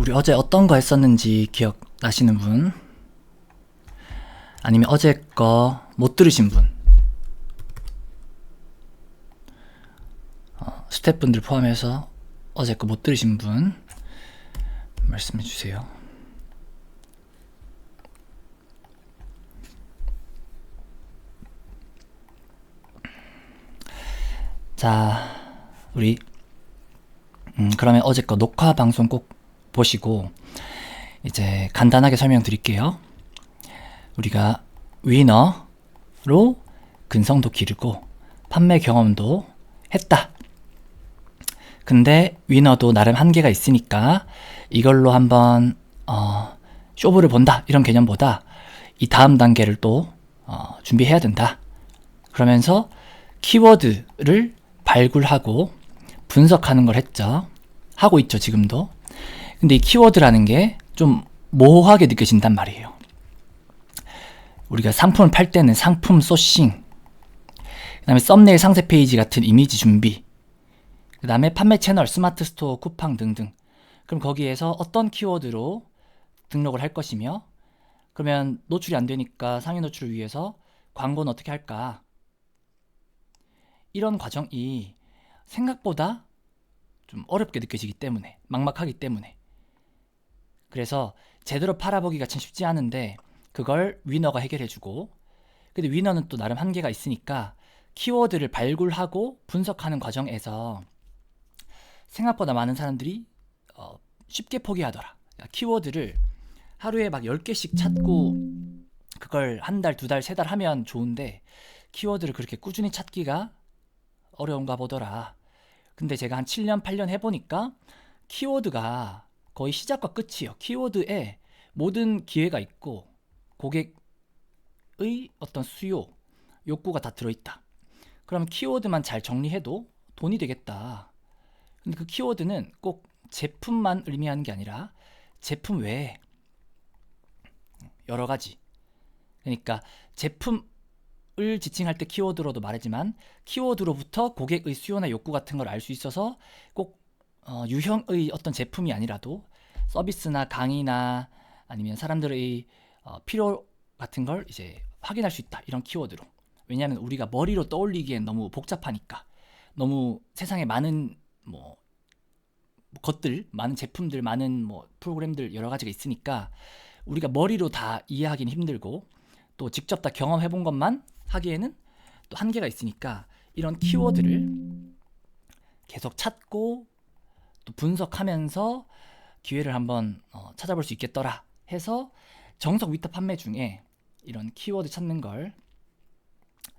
우리 어제 어떤 거 했었는지 기억나시는 분? 아니면 어제 거 못 들으신 분? 스태프분들 포함해서 어제 거 못 들으신 분 말씀해 주세요. 자, 우리 그러면 어제 거 녹화 방송 꼭 보시고 이제 간단하게 설명드릴게요. 우리가 위너로 근성도 기르고 판매 경험도 했다. 근데 위너도 나름 한계가 있으니까 이걸로 한번 쇼부를 본다 이런 개념보다 이 다음 단계를 또 준비해야 된다. 그러면서 키워드를 발굴하고 분석하는 걸 했죠. 하고 있죠, 지금도. 근데 이 키워드라는 게 좀 모호하게 느껴진단 말이에요. 우리가 상품을 팔 때는 상품 소싱, 그 다음에 썸네일 상세 페이지 같은 이미지 준비, 그 다음에 판매 채널, 스마트 스토어, 쿠팡 등등. 그럼 거기에서 어떤 키워드로 등록을 할 것이며, 그러면 노출이 안 되니까 상위 노출을 위해서 광고는 어떻게 할까? 이런 과정이 생각보다 좀 어렵게 느껴지기 때문에, 막막하기 때문에. 그래서 제대로 팔아보기가 참 쉽지 않은데 그걸 위너가 해결해주고, 근데 위너는 또 나름 한계가 있으니까 키워드를 발굴하고 분석하는 과정에서 생각보다 많은 사람들이 쉽게 포기하더라. 키워드를 하루에 막 10개씩 찾고 그걸 한 달, 두 달, 세 달 하면 좋은데 키워드를 그렇게 꾸준히 찾기가 어려운가 보더라. 근데 제가 한 7년, 8년 해보니까 키워드가 거의 시작과 끝이에요. 키워드에 모든 기회가 있고 고객의 어떤 수요, 욕구가 다 들어있다. 그럼 키워드만 잘 정리해도 돈이 되겠다. 근데 그 키워드는 꼭 제품만 의미하는 게 아니라 제품 외에 여러 가지. 그러니까 제품을 지칭할 때 키워드로도 말하지만 키워드로부터 고객의 수요나 욕구 같은 걸 알 수 있어서 꼭 유형의 어떤 제품이 아니라도 서비스나 강의나 아니면 사람들의 필요 같은 걸 이제 확인할 수 있다. 이런 키워드로. 왜냐하면 우리가 머리로 떠올리기엔 너무 복잡하니까. 너무 세상에 많은 것들, 많은 제품들, 많은 프로그램들 여러 가지가 있으니까 우리가 머리로 다 이해하기는 힘들고 또 직접 다 경험해본 것만 하기에는 또 한계가 있으니까 이런 키워드를 계속 찾고 또 분석하면서 기회를 한번 찾아볼 수 있겠더라 해서 정석 위탁 판매 중에 이런 키워드 찾는 걸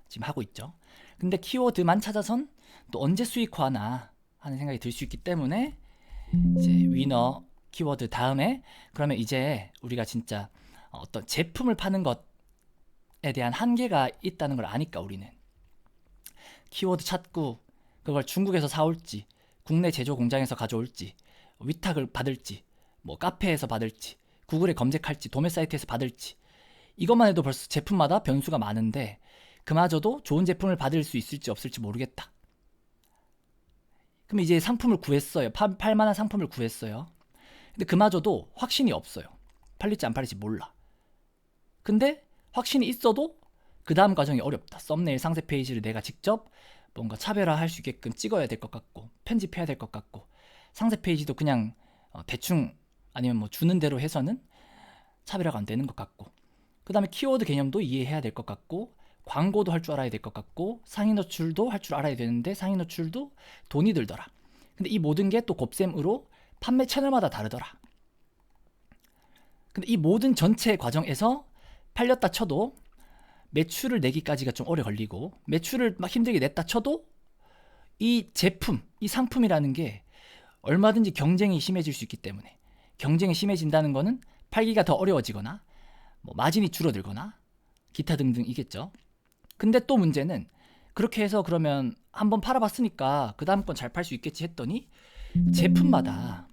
지금 하고 있죠. 근데 키워드만 찾아선 또 언제 수익화나 하는 생각이 들 수 있기 때문에 이제 위너 키워드 다음에 그러면 이제 우리가 진짜 어떤 제품을 파는 것에 대한 한계가 있다는 걸 아니까 우리는 키워드 찾고 그걸 중국에서 사올지 국내 제조 공장에서 가져올지 위탁을 받을지 카페에서 받을지 구글에 검색할지 도매 사이트에서 받을지 이것만 해도 벌써 제품마다 변수가 많은데 그마저도 좋은 제품을 받을 수 있을지 없을지 모르겠다. 그럼 이제 상품을 구했어요. 팔만한 상품을 구했어요. 근데 그마저도 확신이 없어요. 팔릴지 안 팔릴지 몰라. 근데 확신이 있어도 그 다음 과정이 어렵다. 썸네일 상세 페이지를 내가 직접 뭔가 차별화할 수 있게끔 찍어야 될 것 같고 편집해야 될 것 같고 상세 페이지도 그냥 대충 아니면 주는 대로 해서는 차별화가 안 되는 것 같고 그 다음에 키워드 개념도 이해해야 될 것 같고 광고도 할 줄 알아야 될 것 같고 상위 노출도 할 줄 알아야 되는데 상위 노출도 돈이 들더라. 근데 이 모든 게 또 곱셈으로 판매 채널마다 다르더라. 근데 이 모든 전체 과정에서 팔렸다 쳐도 매출을 내기까지가 좀 오래 걸리고 매출을 막 힘들게 냈다 쳐도 이 제품, 이 상품이라는 게 얼마든지 경쟁이 심해질 수 있기 때문에 경쟁이 심해진다는 거는 팔기가 더 어려워지거나 마진이 줄어들거나 기타 등등이겠죠. 근데 또 문제는 그렇게 해서 그러면 한번 팔아봤으니까 그 다음 건 잘 팔 수 있겠지 했더니 제품마다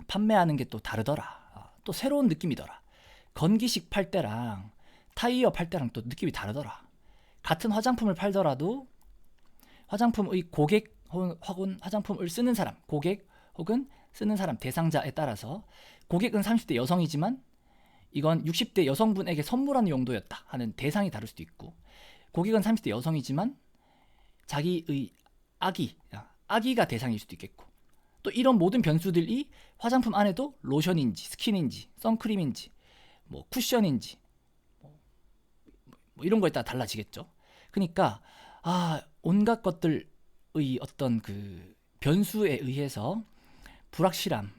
판매하는 게 또 다르더라. 또 새로운 느낌이더라. 건기식 팔 때랑 타이어 팔 때랑 또 느낌이 다르더라. 같은 화장품을 팔더라도 화장품의 고객 혹은 화장품을 쓰는 사람, 고객 혹은 쓰는 사람 대상자에 따라서 고객은 30대 여성이지만 이건 60대 여성분에게 선물하는 용도였다 하는 대상이 다를 수도 있고, 고객은 30대 여성이지만 자기의 아기가 대상일 수도 있겠고, 또 이런 모든 변수들이 화장품 안에도 로션인지 스킨인지 선크림인지 뭐 쿠션인지 뭐 이런 거에 따라 달라지겠죠. 그러니까 온갖 것들의 어떤 그 변수에 의해서 불확실함을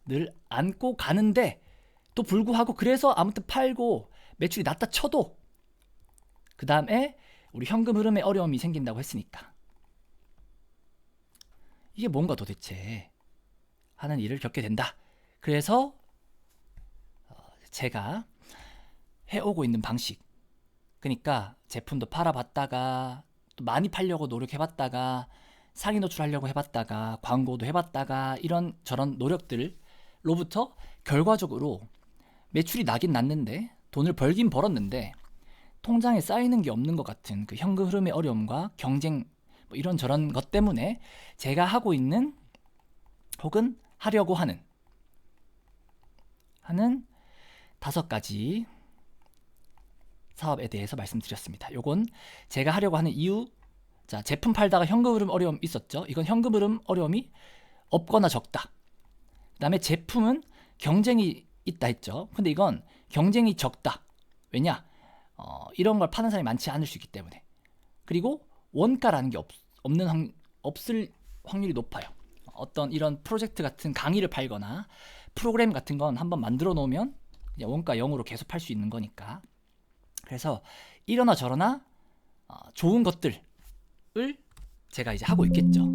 늘 안고 가는데, 또 불구하고 그래서 아무튼 팔고 매출이 낮다 쳐도 그 다음에 우리 현금 흐름에 어려움이 생긴다고 했으니까 이게 뭔가 도대체 하는 일을 겪게 된다. 그래서 제가 해오고 있는 방식, 그러니까 제품도 팔아봤다가 또 많이 팔려고 노력해봤다가 상위 노출하려고 해봤다가 광고도 해봤다가 이런 저런 노력들로부터 결과적으로 매출이 나긴 났는데 돈을 벌긴 벌었는데 통장에 쌓이는 게 없는 것 같은 그 현금 흐름의 어려움과 경쟁 뭐 이런저런 것 때문에 제가 하고 있는 혹은 하려고 하는 5가지 사업에 대해서 말씀드렸습니다. 요건 제가 하려고 하는 이유. 자, 제품 팔다가 현금 흐름 어려움 있었죠. 이건 현금 흐름 어려움이 없거나 적다. 그 다음에 제품은 경쟁이 있다 했죠. 근데 이건 경쟁이 적다. 왜냐? 이런 걸 파는 사람이 많지 않을 수 있기 때문에. 그리고 원가라는 게 없을 확률이 높아요. 어떤 이런 프로젝트 같은 강의를 팔거나 프로그램 같은 건 한번 만들어 놓으면 그냥 원가 0으로 계속 팔 수 있는 거니까. 그래서 이러나 저러나 좋은 것들을 제가 이제 하고 있겠죠.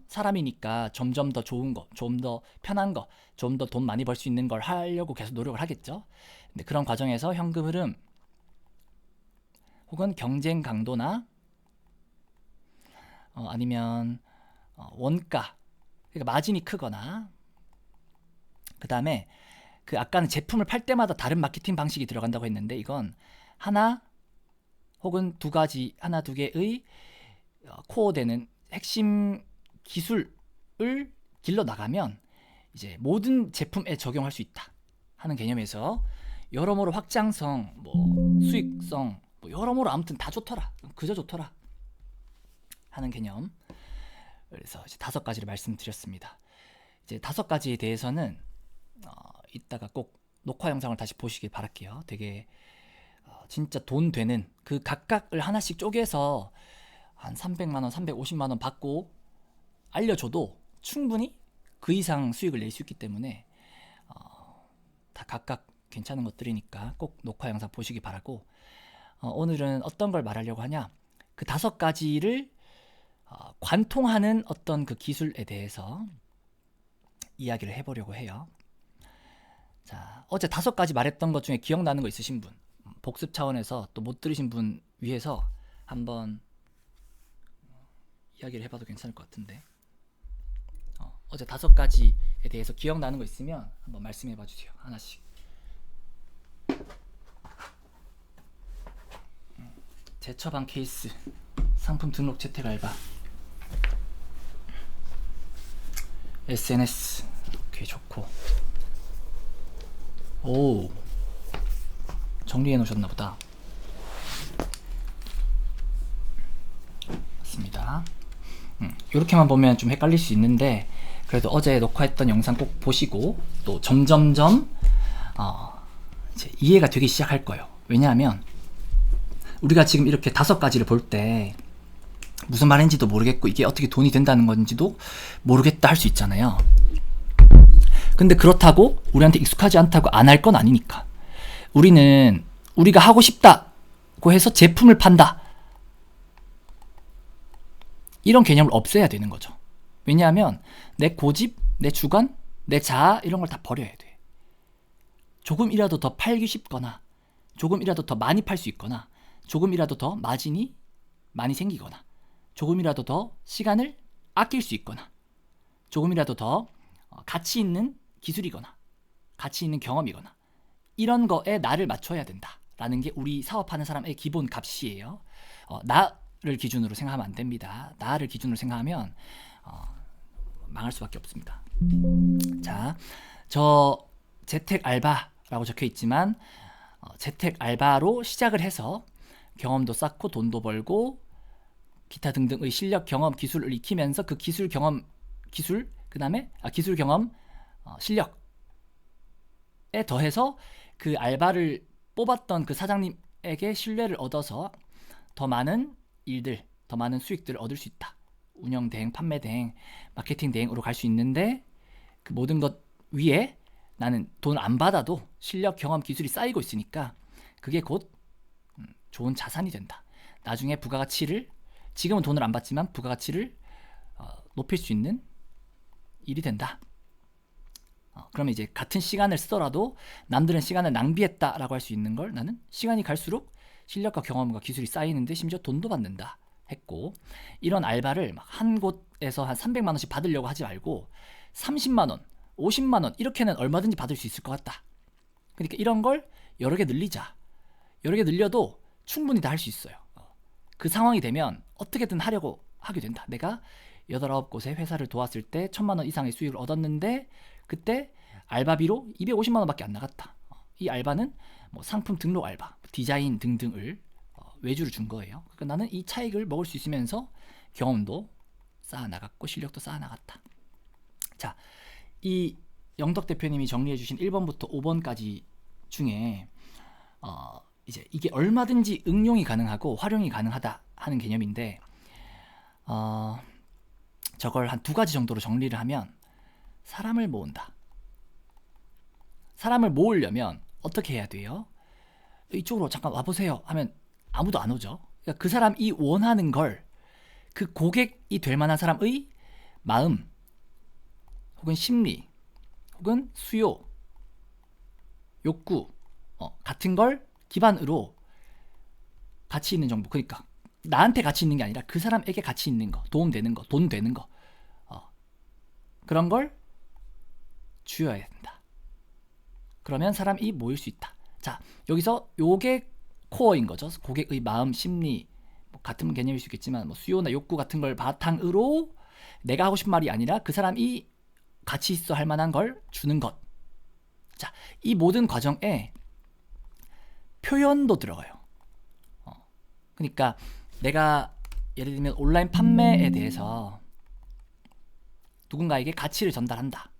사람이니까 점점 더 좋은 거, 좀 더 편한 거, 좀 더 돈 많이 벌 수 있는 걸 하려고 계속 노력을 하겠죠. 근데 그런 과정에서 현금 흐름 혹은 경쟁 강도나 아니면 원가, 그러니까 마진이 크거나, 그 다음에 그 아까는 제품을 팔 때마다 다른 마케팅 방식이 들어간다고 했는데 이건 하나 혹은 하나 두 개의 코어 되는 핵심 기술을 길러 나가면 이제 모든 제품에 적용할 수 있다 하는 개념에서 여러모로 확장성, 뭐 수익성, 뭐 여러모로 아무튼 다 좋더라, 그저 좋더라 하는 개념. 그래서 이제 5가지를 말씀드렸습니다. 이제 5가지에 대해서는 이따가 꼭 녹화 영상을 다시 보시길 바랄게요. 되게 진짜 돈 되는 그 각각을 하나씩 쪼개서 한 300만 원, 350만 원 받고 알려줘도 충분히 그 이상 수익을 낼 수 있기 때문에 다 각각 괜찮은 것들이니까 꼭 녹화 영상 보시기 바라고, 오늘은 어떤 걸 말하려고 하냐, 그 5가지를 관통하는 어떤 그 기술에 대해서 이야기를 해보려고 해요. 자, 어제 5가지 말했던 것 중에 기억나는 거 있으신 분, 복습 차원에서 또 못 들으신 분 위해서 한번 이야기를 해봐도 괜찮을 것 같은데, 어제 5가지에 대해서 기억나는 거 있으면 한번 말씀해봐 주세요. 하나씩. 제처방 케이스, 상품 등록 재택 알바, SNS, 오케이, 좋고. 오, 정리해 놓으셨나 보다. 맞습니다. 이렇게만 보면 좀 헷갈릴 수 있는데 그래도 어제 녹화했던 영상 꼭 보시고 또 점점점 이제 이해가 되기 시작할 거예요. 왜냐하면 우리가 지금 이렇게 5가지를 볼 때 무슨 말인지도 모르겠고 이게 어떻게 돈이 된다는 건지도 모르겠다 할 수 있잖아요. 근데 그렇다고 우리한테 익숙하지 않다고 안 할 건 아니니까. 우리는 우리가 하고 싶다고 해서 제품을 판다, 이런 개념을 없애야 되는 거죠. 왜냐하면 내 고집, 내 주관, 내 자아 이런 걸 다 버려야 돼. 조금이라도 더 팔기 쉽거나 조금이라도 더 많이 팔 수 있거나 조금이라도 더 마진이 많이 생기거나 조금이라도 더 시간을 아낄 수 있거나 조금이라도 더 가치 있는 기술이거나 가치 있는 경험이거나 이런 거에 나를 맞춰야 된다라는 게 우리 사업하는 사람의 기본 값이에요. 나를 기준으로 생각하면 안 됩니다. 나를 기준으로 생각하면 망할 수밖에 없습니다. 자, 저 재택 알바라고 적혀 있지만 재택 알바로 시작을 해서 경험도 쌓고 돈도 벌고 기타 등등의 실력, 경험, 기술을 익히면서 그 기술, 경험, 그다음에 기술, 경험, 실력에 더해서 그 알바를 뽑았던 그 사장님에게 신뢰를 얻어서 더 많은 일들, 더 많은 수익들을 얻을 수 있다. 운영 대행, 판매 대행, 마케팅 대행으로 갈 수 있는데 그 모든 것 위에 나는 돈 안 받아도 실력, 경험, 기술이 쌓이고 있으니까 그게 곧 좋은 자산이 된다. 나중에 부가가치를, 지금은 돈을 안 받지만 부가가치를 높일 수 있는 일이 된다. 그러면 이제 같은 시간을 쓰더라도 남들은 시간을 낭비했다라고 할 수 있는 걸 나는 시간이 갈수록 실력과 경험과 기술이 쌓이는데 심지어 돈도 받는다 했고, 이런 알바를 막 한 곳에서 한 300만 원씩 받으려고 하지 말고 30만 원, 50만 원 이렇게는 얼마든지 받을 수 있을 것 같다. 그러니까 이런 걸 여러 개 늘리자. 여러 개 늘려도 충분히 다 할 수 있어요. 그 상황이 되면 어떻게든 하려고 하게 된다. 내가 8, 9곳의 회사를 도왔을 때 1000만 원 이상의 수익을 얻었는데 그때 알바비로 250만 원밖에 안 나갔다. 이 알바는 뭐 상품 등록 알바, 디자인 등등을 외주를 준 거예요. 그러니까 나는 이 차익을 먹을 수 있으면서 경험도 쌓아나갔고 실력도 쌓아나갔다. 자, 이 영덕 대표님이 정리해 주신 1번부터 5번까지 중에 이제 이게 얼마든지 응용이 가능하고 활용이 가능하다 하는 개념인데 저걸 한 2가지 정도로 정리를 하면, 사람을 모은다. 사람을 모으려면 어떻게 해야 돼요? 이쪽으로 잠깐 와보세요 하면 아무도 안 오죠. 그러니까 그 사람이 원하는 걸, 그 고객이 될 만한 사람의 마음 혹은 심리 혹은 수요, 욕구 같은 걸 기반으로 가치 있는 정보, 그러니까 나한테 가치 있는 게 아니라 그 사람에게 가치 있는 거, 도움되는 거, 돈 되는 거, 그런 걸 주어야 된다. 그러면 사람이 모일 수 있다. 자, 여기서 요게 코어인 거죠. 고객의 마음, 심리, 뭐 같은 개념일 수 있겠지만 뭐 수요나 욕구 같은 걸 바탕으로 내가 하고 싶은 말이 아니라 그 사람이 가치 있어 할 만한 걸 주는 것. 자, 이 모든 과정에 표현도 들어가요. 그러니까 내가 예를 들면 온라인 판매에 대해서 누군가에게 가치를 전달한다.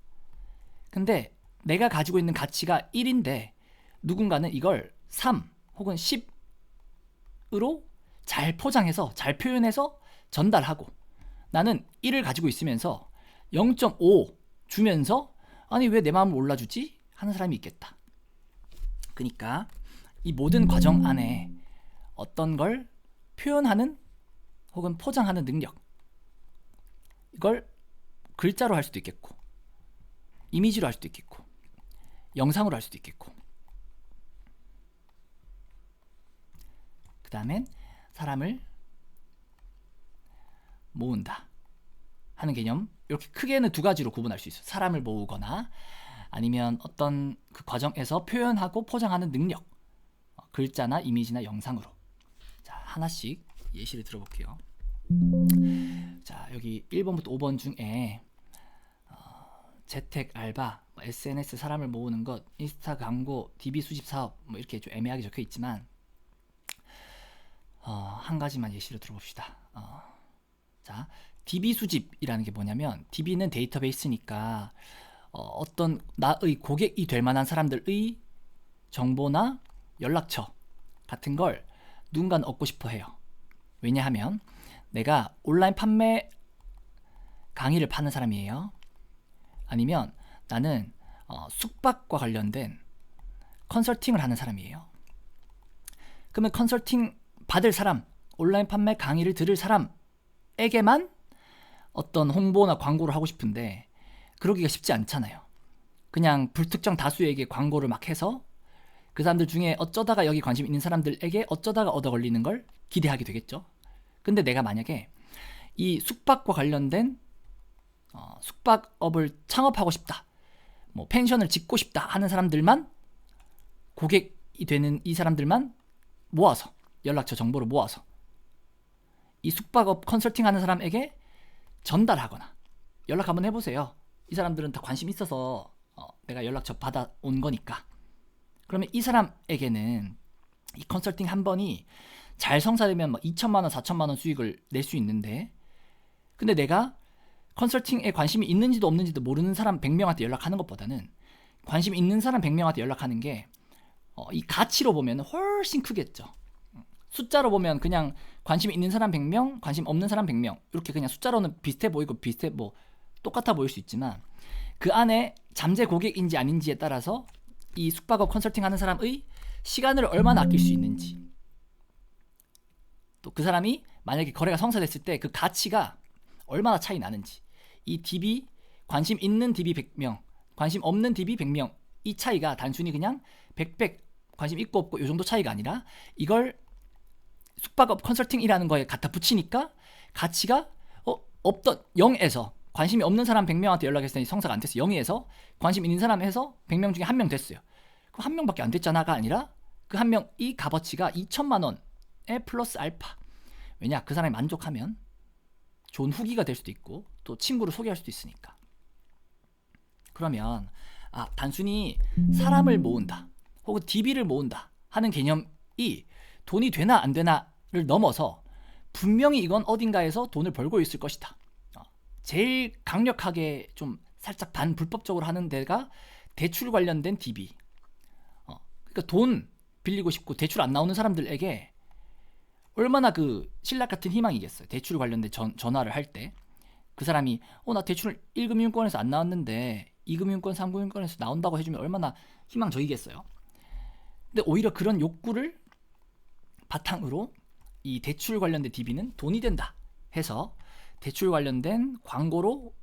근데 내가 가지고 있는 가치가 1인데 누군가는 이걸 3 혹은 10으로 잘 포장해서 잘 표현해서 전달하고, 나는 1을 가지고 있으면서 0.5 주면서 아니 왜 내 마음을 몰라주지? 하는 사람이 있겠다. 그러니까 이 모든 과정 안에 어떤 걸 표현하는 혹은 포장하는 능력, 이걸 글자로 할 수도 있겠고 이미지로 할 수도 있겠고 영상으로 할 수도 있겠고, 그 다음엔 사람을 모은다 하는 개념, 이렇게 크게는 2가지로 구분할 수 있어요. 사람을 모으거나 아니면 어떤 그 과정에서 표현하고 포장하는 능력, 글자나 이미지나 영상으로. 자, 하나씩 예시를 들어볼게요. 자, 여기 1번부터 5번 중에 재택 알바, SNS 사람을 모으는 것, 인스타 광고, DB 수집 사업, 뭐 이렇게 좀 애매하게 적혀 있지만 한 가지만 예시를 들어봅시다. 자, DB 수집이라는 게 뭐냐면, DB는 데이터베이스니까 어떤 나의 고객이 될 만한 사람들의 정보나 연락처 같은 걸 누군가는 얻고 싶어 해요. 왜냐하면 내가 온라인 판매 강의를 파는 사람이에요. 아니면 나는 숙박과 관련된 컨설팅을 하는 사람이에요. 그러면 컨설팅 받을 사람, 온라인 판매 강의를 들을 사람에게만 어떤 홍보나 광고를 하고 싶은데 그러기가 쉽지 않잖아요. 그냥 불특정 다수에게 광고를 막 해서 그 사람들 중에 어쩌다가 여기 관심 있는 사람들에게 어쩌다가 얻어 걸리는 걸 기대하게 되겠죠. 근데 내가 만약에 이 숙박과 관련된 숙박업을 창업하고 싶다, 뭐 펜션을 짓고 싶다 하는 사람들만, 고객이 되는 이 사람들만 모아서 연락처 정보를 모아서 이 숙박업 컨설팅 하는 사람에게 전달하거나 연락 한번 해보세요. 이 사람들은 다 관심 있어서 내가 연락처 받아온 거니까. 그러면 이 사람에게는 이 컨설팅 한 번이 잘 성사되면 2천만 원, 4천만 원 수익을 낼 수 있는데, 근데 내가 컨설팅에 관심이 있는지도 없는지도 모르는 사람 100명한테 연락하는 것보다는 관심 있는 사람 100명한테 연락하는 게 이 가치로 보면 훨씬 크겠죠. 숫자로 보면 그냥 관심 있는 사람 100명, 관심 없는 사람 100명, 이렇게 그냥 숫자로는 비슷해 보이고 똑같아 보일 수 있지만, 그 안에 잠재 고객인지 아닌지에 따라서 이 숙박업 컨설팅 하는 사람의 시간을 얼마나 아낄 수 있는지, 또 그 사람이 만약에 거래가 성사됐을 때 그 가치가 얼마나 차이 나는지, 이 DB, 관심 있는 DB 100명, 관심 없는 DB 100명, 이 차이가 단순히 그냥 100 관심 있고 없고 이 정도 차이가 아니라, 이걸 숙박업 컨설팅이라는 거에 갖다 붙이니까 가치가 없던 0에서 관심이 없는 사람 100명한테 연락했더니 성사가 안 됐어요. 0에서 관심 있는 사람 해서 100명 중에 1명 됐어요. 그럼 1명밖에 안 됐잖아가 아니라 그 1명이 값어치가 2천만 원에 플러스 알파. 왜냐? 그 사람이 만족하면 좋은 후기가 될 수도 있고 또 친구를 소개할 수도 있으니까. 그러면 단순히 사람을 모은다 혹은 DB를 모은다 하는 개념이 돈이 되나 안 되나를 넘어서 분명히 이건 어딘가에서 돈을 벌고 있을 것이다. 제일 강력하게 좀 살짝 반불법적으로 하는 데가 대출 관련된 DB. 그러니까 돈 빌리고 싶고 대출 안 나오는 사람들에게 얼마나 그 신락 같은 희망이겠어요. 대출 관련된 전화를 할 때 그 사람이 나 대출 1금융권에서 안 나왔는데 2금융권, 3금융권에서 나온다고 해주면 얼마나 희망적이겠어요. 근데 오히려 그런 욕구를 바탕으로 이 대출 관련된 DB는 돈이 된다 해서 대출 관련된 광고로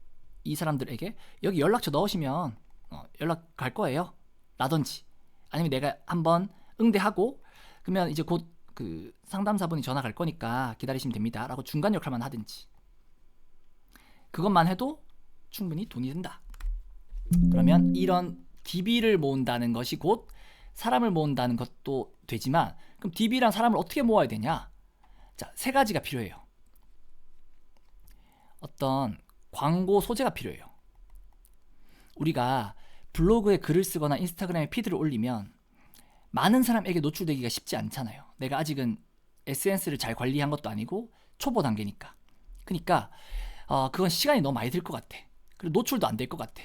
이 사람들에게 여기 연락처 넣으시면 연락 갈 거예요 라든지, 아니면 내가 한번 응대하고 그러면 이제 곧 그 상담사분이 전화 갈 거니까 기다리시면 됩니다 라고 중간 역할만 하든지, 그것만 해도 충분히 돈이 든다. 그러면 이런 DB를 모은다는 것이 곧 사람을 모은다는 것도 되지만, 그럼 DB랑 사람을 어떻게 모아야 되냐? 자, 세 가지가 필요해요. 어떤 광고 소재가 필요해요. 우리가 블로그에 글을 쓰거나 인스타그램에 피드를 올리면 많은 사람에게 노출되기가 쉽지 않잖아요. 내가 아직은 SNS를 잘 관리한 것도 아니고 초보 단계니까. 그러니까 그건 시간이 너무 많이 들 것 같아. 그리고 노출도 안 될 것 같아.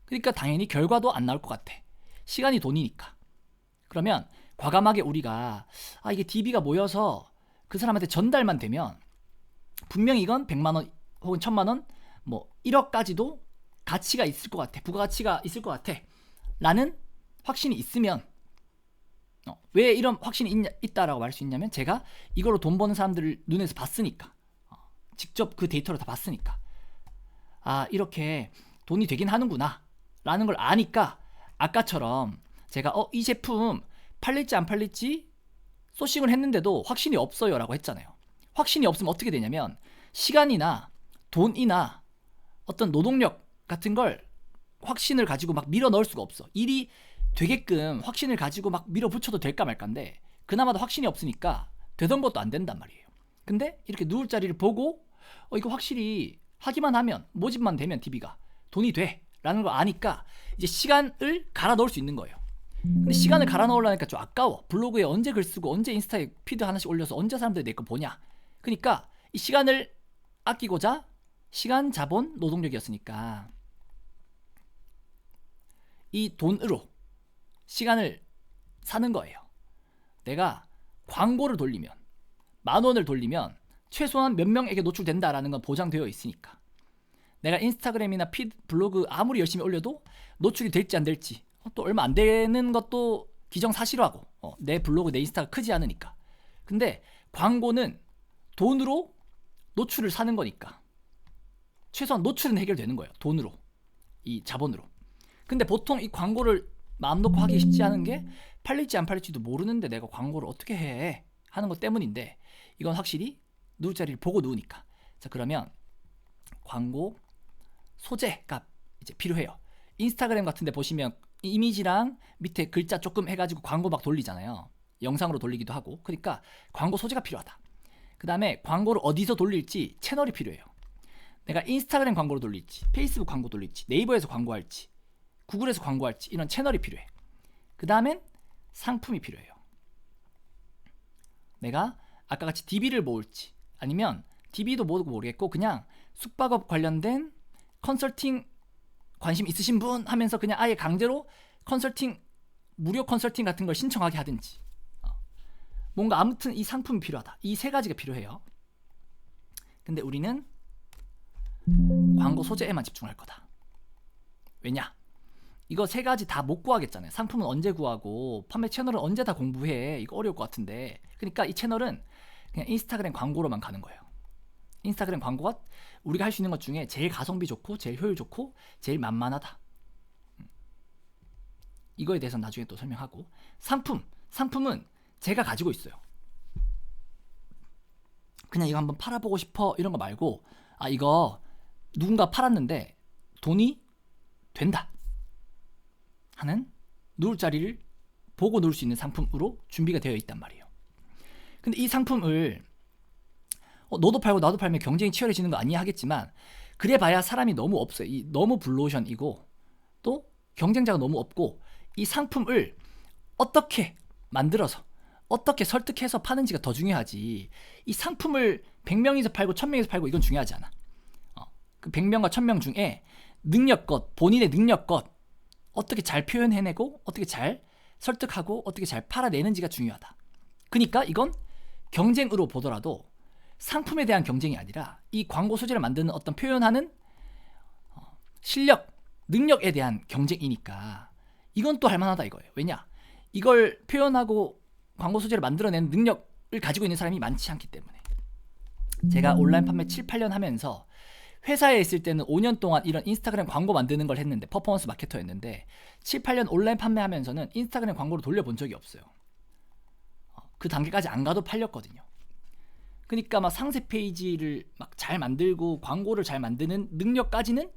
그러니까 당연히 결과도 안 나올 것 같아. 시간이 돈이니까. 그러면 과감하게 우리가 이게 DB가 모여서 그 사람한테 전달만 되면 분명히 이건 100만 원 혹은 1000만 원, 1억까지도 가치가 있을 것 같아. 부가가치가 있을 것 같아 라는 확신이 있으면, 왜 이런 확신이 있다라고 말할 수 있냐면, 제가 이걸로 돈 버는 사람들을 눈에서 봤으니까, 직접 그 데이터를 다 봤으니까, 이렇게 돈이 되긴 하는구나 라는 걸 아니까, 아까처럼 제가 이 제품 팔릴지 안 팔릴지 소싱을 했는데도 확신이 없어요 라고 했잖아요. 확신이 없으면 어떻게 되냐면, 시간이나 돈이나 어떤 노동력 같은 걸 확신을 가지고 막 밀어 넣을 수가 없어. 일이 되게끔 확신을 가지고 막 밀어붙여도 될까 말까인데, 그나마도 확신이 없으니까 되던 것도 안 된단 말이에요. 근데 이렇게 누울 자리를 보고 이거 확실히 하기만 하면, 모집만 되면 DB가 돈이 돼 라는 걸 아니까 이제 시간을 갈아 넣을 수 있는 거예요. 근데 시간을 갈아 넣으려니까 좀 아까워. 블로그에 언제 글 쓰고 언제 인스타에 피드 하나씩 올려서 언제 사람들이 내 거 보냐. 그러니까 이 시간을 아끼고자 시간, 자본, 노동력이었으니까 이 돈으로 시간을 사는 거예요. 내가 광고를 돌리면, 10,000원을 돌리면 최소한 몇 명에게 노출된다라는 건 보장되어 있으니까. 내가 인스타그램이나 블로그 아무리 열심히 올려도 노출이 될지 안 될지, 또 얼마 안 되는 것도 기정사실화고, 내 블로그, 내 인스타가 크지 않으니까. 근데 광고는 돈으로 노출을 사는 거니까 최소한 노출은 해결되는 거예요. 돈으로, 이 자본으로. 근데 보통 이 광고를 마음 놓고 하기 쉽지 않은 게, 팔릴지 안 팔릴지도 모르는데 내가 광고를 어떻게 해 하는 것 때문인데, 이건 확실히 누울 자리를 보고 누우니까. 자, 그러면 광고 소재가 이제 필요해요. 인스타그램 같은 데 보시면 이미지랑 밑에 글자 조금 해가지고 광고 막 돌리잖아요. 영상으로 돌리기도 하고. 그러니까 광고 소재가 필요하다. 그 다음에 광고를 어디서 돌릴지 채널이 필요해요. 내가 인스타그램 광고를 돌릴지, 페이스북 광고 돌릴지, 네이버에서 광고할지, 구글에서 광고할지 이런 채널이 필요해. 그 다음엔 상품이 필요해요. 내가 아까 같이 DB를 모을지 아니면 DB도 모르겠고 그냥 숙박업 관련된 컨설팅 관심 있으신 분 하면서 그냥 아예 강제로 컨설팅, 무료 컨설팅 같은 걸 신청하게 하든지 뭔가 아무튼 이 상품이 필요하다. 이 세 가지가 필요해요. 근데 우리는 광고 소재에만 집중할 거다. 왜냐? 이거 세 가지 다 못 구하겠잖아요. 상품은 언제 구하고 판매 채널은 언제 다 공부해. 이거 어려울 것 같은데. 그러니까 이 채널은 그냥 인스타그램 광고로만 가는 거예요. 인스타그램 광고가 우리가 할 수 있는 것 중에 제일 가성비 좋고 제일 효율 좋고 제일 만만하다. 이거에 대해서 나중에 또 설명하고. 상품은 제가 가지고 있어요. 그냥 이거 한번 팔아보고 싶어 이런 거 말고 이거 누군가 팔았는데 돈이 된다 하는 누울 자리를 보고 누울 수 있는 상품으로 준비가 되어 있단 말이에요. 근데 이 상품을 너도 팔고 나도 팔면 경쟁이 치열해지는 거 아니야 하겠지만 그래 봐야 사람이 너무 없어요. 너무 블루오션이고 또 경쟁자가 너무 없고 이 상품을 어떻게 만들어서 어떻게 설득해서 파는지가 더 중요하지. 이 상품을 100명에서 팔고 1000명에서 팔고 이건 중요하지 않아. 그 100명과 1000명 중에 능력껏 본인의 능력껏 어떻게 잘 표현해내고 어떻게 잘 설득하고 어떻게 잘 팔아내는지가 중요하다. 그러니까 이건 경쟁으로 보더라도 상품에 대한 경쟁이 아니라 이 광고 소재를 만드는 어떤 표현하는 실력, 능력에 대한 경쟁이니까 이건 또 할만하다 이거예요. 왜냐? 이걸 표현하고 광고 소재를 만들어내는 능력을 가지고 있는 사람이 많지 않기 때문에. 제가 온라인 판매 7, 8년 하면서 회사에 있을 때는 5년 동안 이런 인스타그램 광고 만드는 걸 했는데 퍼포먼스 마케터였는데 7, 8년 온라인 판매하면서는 인스타그램 광고를 돌려본 적이 없어요. 그 단계까지 안 가도 팔렸거든요. 그러니까 막 상세 페이지를 막 잘 만들고 광고를 잘 만드는 능력까지는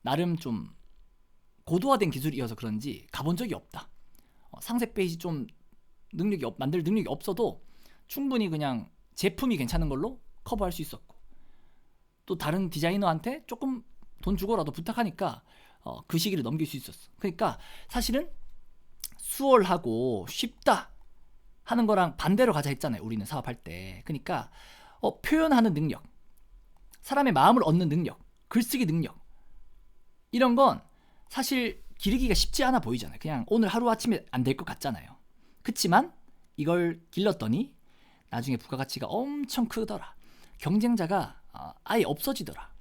나름 좀 고도화된 기술이어서 그런지 가본 적이 없다. 상세 페이지 좀 만들 능력이 없어도 충분히 그냥 제품이 괜찮은 걸로 커버할 수 있었고 또 다른 디자이너한테 조금 돈 주고라도 부탁하니까 그 시기를 넘길 수 있었어. 그러니까 사실은 수월하고 쉽다 하는 거랑 반대로 가자 했잖아요. 우리는 사업할 때. 그러니까 표현하는 능력, 사람의 마음을 얻는 능력, 글쓰기 능력 이런 건 사실 기르기가 쉽지 않아 보이잖아요. 그냥 오늘 하루아침에 안 될 것 같잖아요. 그치만 이걸 길렀더니 나중에 부가가치가 엄청 크더라. 경쟁자가 아예 없어지더라.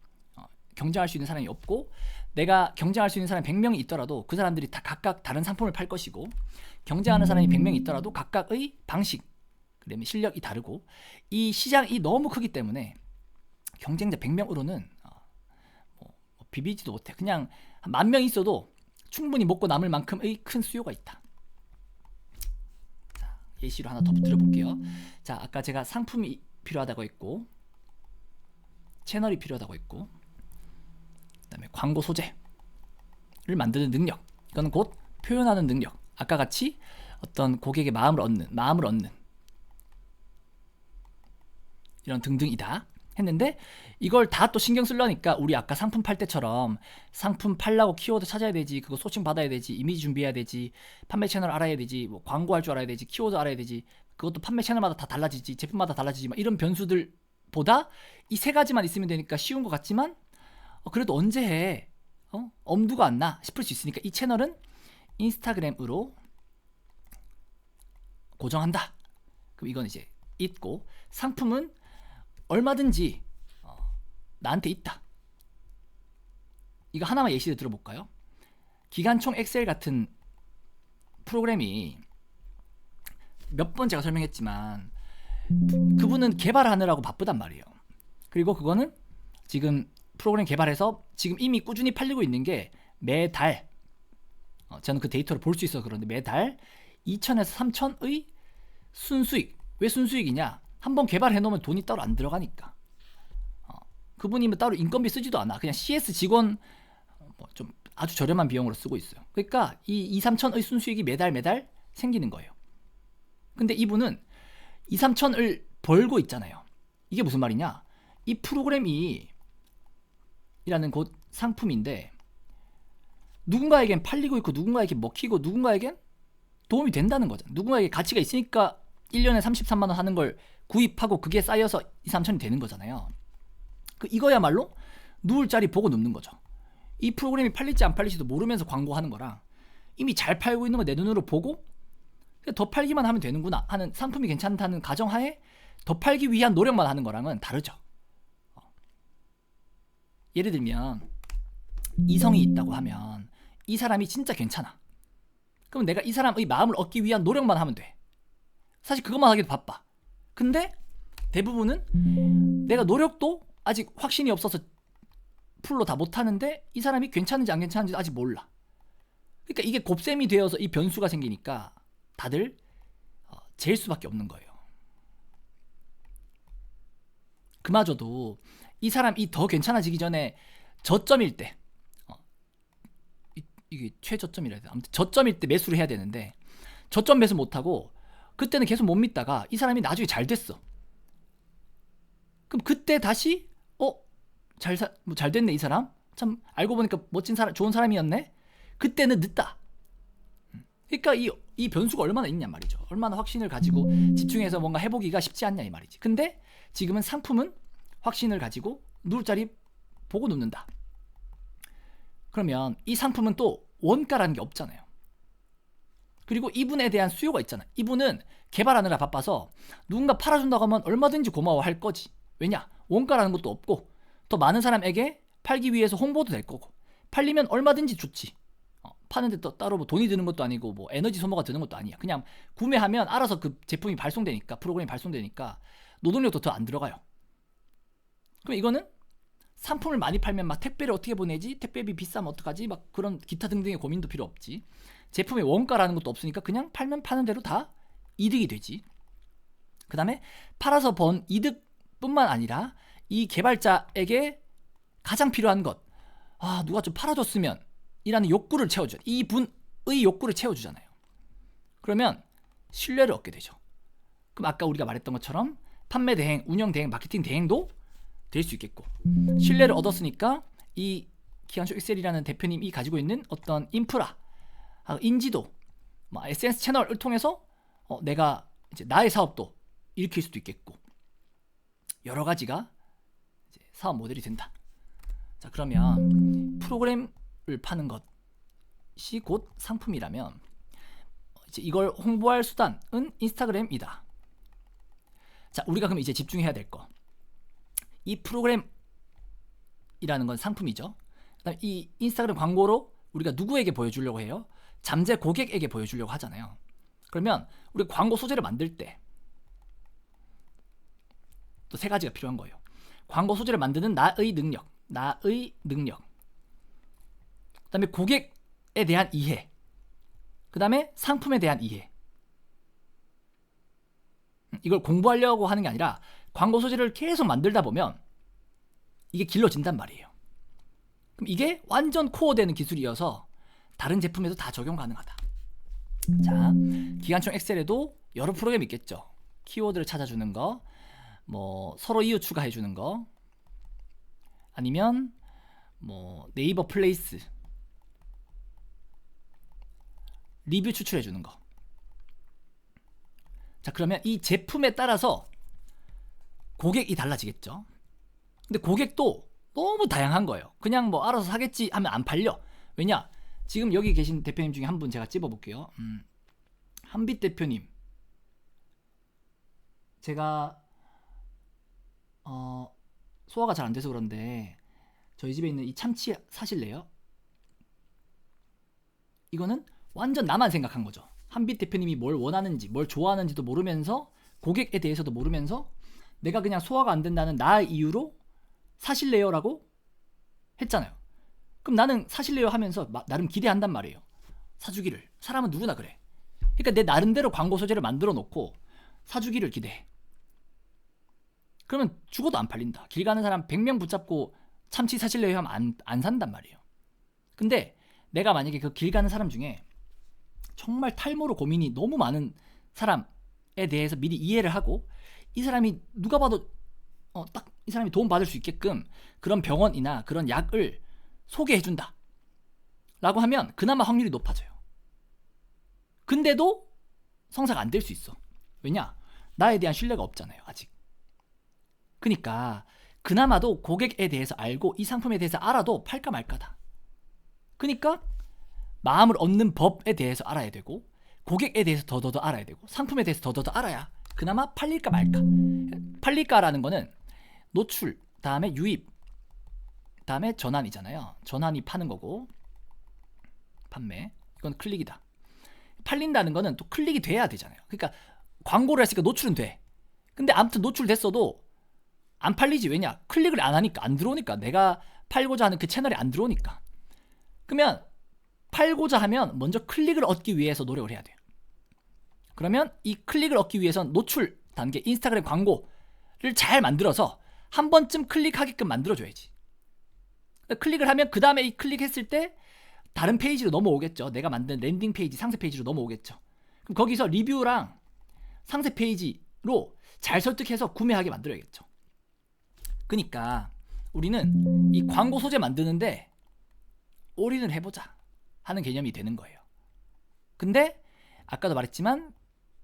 경쟁할 수 있는 사람이 없고 내가 경쟁할 수 있는 사람이 100명이 있더라도 그 사람들이 다 각각 다른 상품을 팔 것이고 경쟁하는 사람이 100명이 있더라도 각각의 방식, 그다음에 실력이 다르고 이 시장이 너무 크기 때문에 경쟁자 100명으로는 비비지도 못해. 그냥 10,000명 있어도 충분히 먹고 남을 만큼의 큰 수요가 있다. 자, 예시로 하나 더 드려볼게요. 자, 아까 제가 상품이 필요하다고 했고 채널이 필요하다고 했고 그다음에 광고 소재를 만드는 능력, 이건 곧 표현하는 능력, 아까 같이 어떤 고객의 마음을 얻는 이런 등등이다 했는데 이걸 다 또 신경 쓰려니까 우리 아까 상품 팔 때처럼 상품 팔라고 키워드 찾아야 되지, 그거 소칭 받아야 되지, 이미지 준비해야 되지, 판매 채널 알아야 되지, 뭐 광고할 줄 알아야 되지, 키워드 알아야 되지, 그것도 판매 채널마다 다 달라지지, 제품마다 달라지지, 막 이런 변수들보다 이 세 가지만 있으면 되니까 쉬운 것 같지만 그래도 언제 해? 엄두가 안 나 싶을 수 있으니까 이 채널은 인스타그램으로 고정한다. 그럼 이건 이제 있고 상품은 얼마든지 나한테 있다. 이거 하나만 예시를 들어볼까요? 기관총 엑셀 같은 프로그램이 몇 번 제가 설명했지만 그분은 개발하느라고 바쁘단 말이에요. 그리고 그거는 지금 프로그램 개발해서 지금 이미 꾸준히 팔리고 있는 게 매달 저는 그 데이터를 볼 수 있어서 그런데 매달 2,000에서 3,000의 순수익. 왜 순수익이냐? 한번 개발해 놓으면 돈이 따로 안 들어가니까. 그분이 뭐 따로 인건비 쓰지도 않아. 그냥 CS 직원 좀 아주 저렴한 비용으로 쓰고 있어요. 그러니까 이 2,3천의 순수익이 매달 생기는 거예요. 근데 이분은 2,3천을 벌고 있잖아요. 이게 무슨 말이냐? 이 프로그램이 곧 상품인데 누군가에겐 팔리고 있고 누군가에게 먹히고 누군가에겐 도움이 된다는 거잖아. 누군가에게 가치가 있으니까 1년에 33만 원 하는 걸 구입하고 그게 쌓여서 2, 3천이 되는 거잖아요. 이거야말로 누울 자리 보고 눕는 거죠. 이 프로그램이 팔릴지 안 팔릴지도 모르면서 광고하는 거랑 이미 잘 팔고 있는 거 내 눈으로 보고 더 팔기만 하면 되는구나 하는, 상품이 괜찮다는 가정하에 더 팔기 위한 노력만 하는 거랑은 다르죠. 예를 들면 이성이 있다고 하면 이 사람이 진짜 괜찮아. 그럼 내가 이 사람의 마음을 얻기 위한 노력만 하면 돼. 사실 그것만 하기도 바빠. 근데 대부분은 내가 노력도 아직 확신이 없어서 풀로 다 못하는데 이 사람이 괜찮은지 안 괜찮은지 아직 몰라. 그러니까 이게 곱셈이 되어서 이 변수가 생기니까 다들 재일 수밖에 없는 거예요. 그마저도 이 사람이 더 괜찮아지기 전에 저점일 때, 이게 최저점이라 해야 돼. 아무튼 저점일 때 매수를 해야 되는데 저점 매수 못하고 그때는 계속 못 믿다가 이 사람이 나중에 잘 됐어. 그럼 그때 다시 잘 됐네 이 사람. 참 알고 보니까 멋진 사람, 좋은 사람이었네. 그때는 늦다. 그러니까 이 변수가 얼마나 있냐 말이죠. 얼마나 확신을 가지고 집중해서 뭔가 해보기가 쉽지 않냐 이 말이지. 근데 지금은 상품은 확신을 가지고 누울 자리 보고 눕는다. 그러면 이 상품은 또 원가라는 게 없잖아요. 그리고 이분에 대한 수요가 있잖아. 이분은 개발하느라 바빠서 누군가 팔아준다고 하면 얼마든지 고마워할 거지. 왜냐? 원가라는 것도 없고 더 많은 사람에게 팔기 위해서 홍보도 될 거고 팔리면 얼마든지 좋지. 파는데 또 따로 뭐 돈이 드는 것도 아니고 뭐 에너지 소모가 드는 것도 아니야. 그냥 구매하면 알아서 그 제품이 발송되니까, 프로그램이 발송되니까 노동력도 더 안 들어가요. 그럼 이거는 상품을 많이 팔면 막 택배를 어떻게 보내지? 택배비 비싸면 어떡하지? 막 그런 기타 등등의 고민도 필요 없지. 제품의 원가라는 것도 없으니까 그냥 팔면 파는 대로 다 이득이 되지. 그 다음에 팔아서 번 이득뿐만 아니라 이 개발자에게 가장 필요한 것, 누가 좀 팔아줬으면 이라는 욕구를 채워줘. 이분의 욕구를 채워주잖아요. 그러면 신뢰를 얻게 되죠. 그럼 아까 우리가 말했던 것처럼 판매 대행, 운영 대행, 마케팅 대행도 될 수 있겠고, 신뢰를 얻었으니까 이 기관총 엑셀이라는 대표님이 가지고 있는 어떤 인프라, 인지도, SNS 채널을 통해서 내가 이제 나의 사업도 일으킬 수도 있겠고, 여러 가지가 이제 사업 모델이 된다. 자, 그러면 프로그램을 파는 것이 곧 상품이라면 이제 이걸 홍보할 수단은 인스타그램이다. 자, 우리가 그럼 이제 집중해야 될 거. 이 프로그램이라는 건 상품이죠. 그다음 이 인스타그램 광고로 우리가 누구에게 보여주려고 해요? 잠재 고객에게 보여주려고 하잖아요. 그러면 우리 광고 소재를 만들 때 또 세 가지가 필요한 거예요. 광고 소재를 만드는 나의 능력. 그다음에 고객에 대한 이해. 그다음에 상품에 대한 이해. 이걸 공부하려고 하는 게 아니라 광고 소재를 계속 만들다 보면 이게 길러진단 말이에요. 그럼 이게 완전 코어 되는 기술이어서 다른 제품에도 다 적용 가능하다. 자, 기관총 엑셀에도 여러 프로그램이 있겠죠. 키워드를 찾아주는 거, 뭐 서로 이유 추가해 주는 거, 아니면 뭐 네이버 플레이스 리뷰 추출해 주는 거. 자, 그러면 이 제품에 따라서 고객이 달라지겠죠. 근데 고객도 너무 다양한 거예요. 그냥 뭐 알아서 사겠지 하면 안 팔려. 왜냐? 지금 여기 계신 대표님 중에 한 분 제가 찝어볼게요. 한빛 대표님. 제가 소화가 잘 안 돼서 그런데 저희 집에 있는 이 참치 사실래요? 이거는 완전 나만 생각한 거죠. 한빛 대표님이 뭘 원하는지, 뭘 좋아하는지도 모르면서, 고객에 대해서도 모르면서 내가 그냥 소화가 안 된다는 나의 이유로 사실래요? 라고 했잖아요. 그럼 나는 사실래요? 하면서 나름 기대한단 말이에요. 사주기를. 사람은 누구나 그래. 그러니까 내 나름대로 광고 소재를 만들어 놓고 사주기를 기대해. 그러면 죽어도 안 팔린다. 길 가는 사람 100명 붙잡고 참치 사실래요? 하면 안 산단 말이에요. 근데 내가 만약에 그 길 가는 사람 중에 정말 탈모로 고민이 너무 많은 사람에 대해서 미리 이해를 하고, 이 사람이 누가 봐도 딱 이 사람이 도움 받을 수 있게끔 그런 병원이나 그런 약을 소개해준다 라고 하면 그나마 확률이 높아져요. 근데도 성사가 안 될 수 있어. 왜냐? 나에 대한 신뢰가 없잖아요, 아직. 그러니까 그나마도 고객에 대해서 알고 이 상품에 대해서 알아도 팔까 말까다. 그러니까 마음을 얻는 법에 대해서 알아야 되고, 고객에 대해서 더더더 알아야 되고, 상품에 대해서 더더더 알아야 그나마 팔릴까 말까. 팔릴까라는 거는 노출, 다음에 유입, 다음에 전환이잖아요. 전환이 파는 거고, 판매, 이건 클릭이다. 팔린다는 거는 또 클릭이 돼야 되잖아요. 그러니까 광고를 했으니까 노출은 돼. 근데 아무튼 노출됐어도 안 팔리지. 왜냐? 클릭을 안 하니까, 안 들어오니까. 내가 팔고자 하는 그 채널에 안 들어오니까. 그러면 팔고자 하면 먼저 클릭을 얻기 위해서 노력을 해야 돼요. 그러면 이 클릭을 얻기 위해선 노출 단계, 인스타그램 광고를 잘 만들어서 한 번쯤 클릭하게끔 만들어줘야지. 클릭을 하면 그 다음에 이 클릭했을 때 다른 페이지로 넘어오겠죠. 내가 만든 랜딩 페이지, 상세 페이지로 넘어오겠죠. 그럼 거기서 리뷰랑 상세 페이지로 잘 설득해서 구매하게 만들어야겠죠. 그러니까 우리는 이 광고 소재 만드는데 올인을 해보자 하는 개념이 되는 거예요. 근데 아까도 말했지만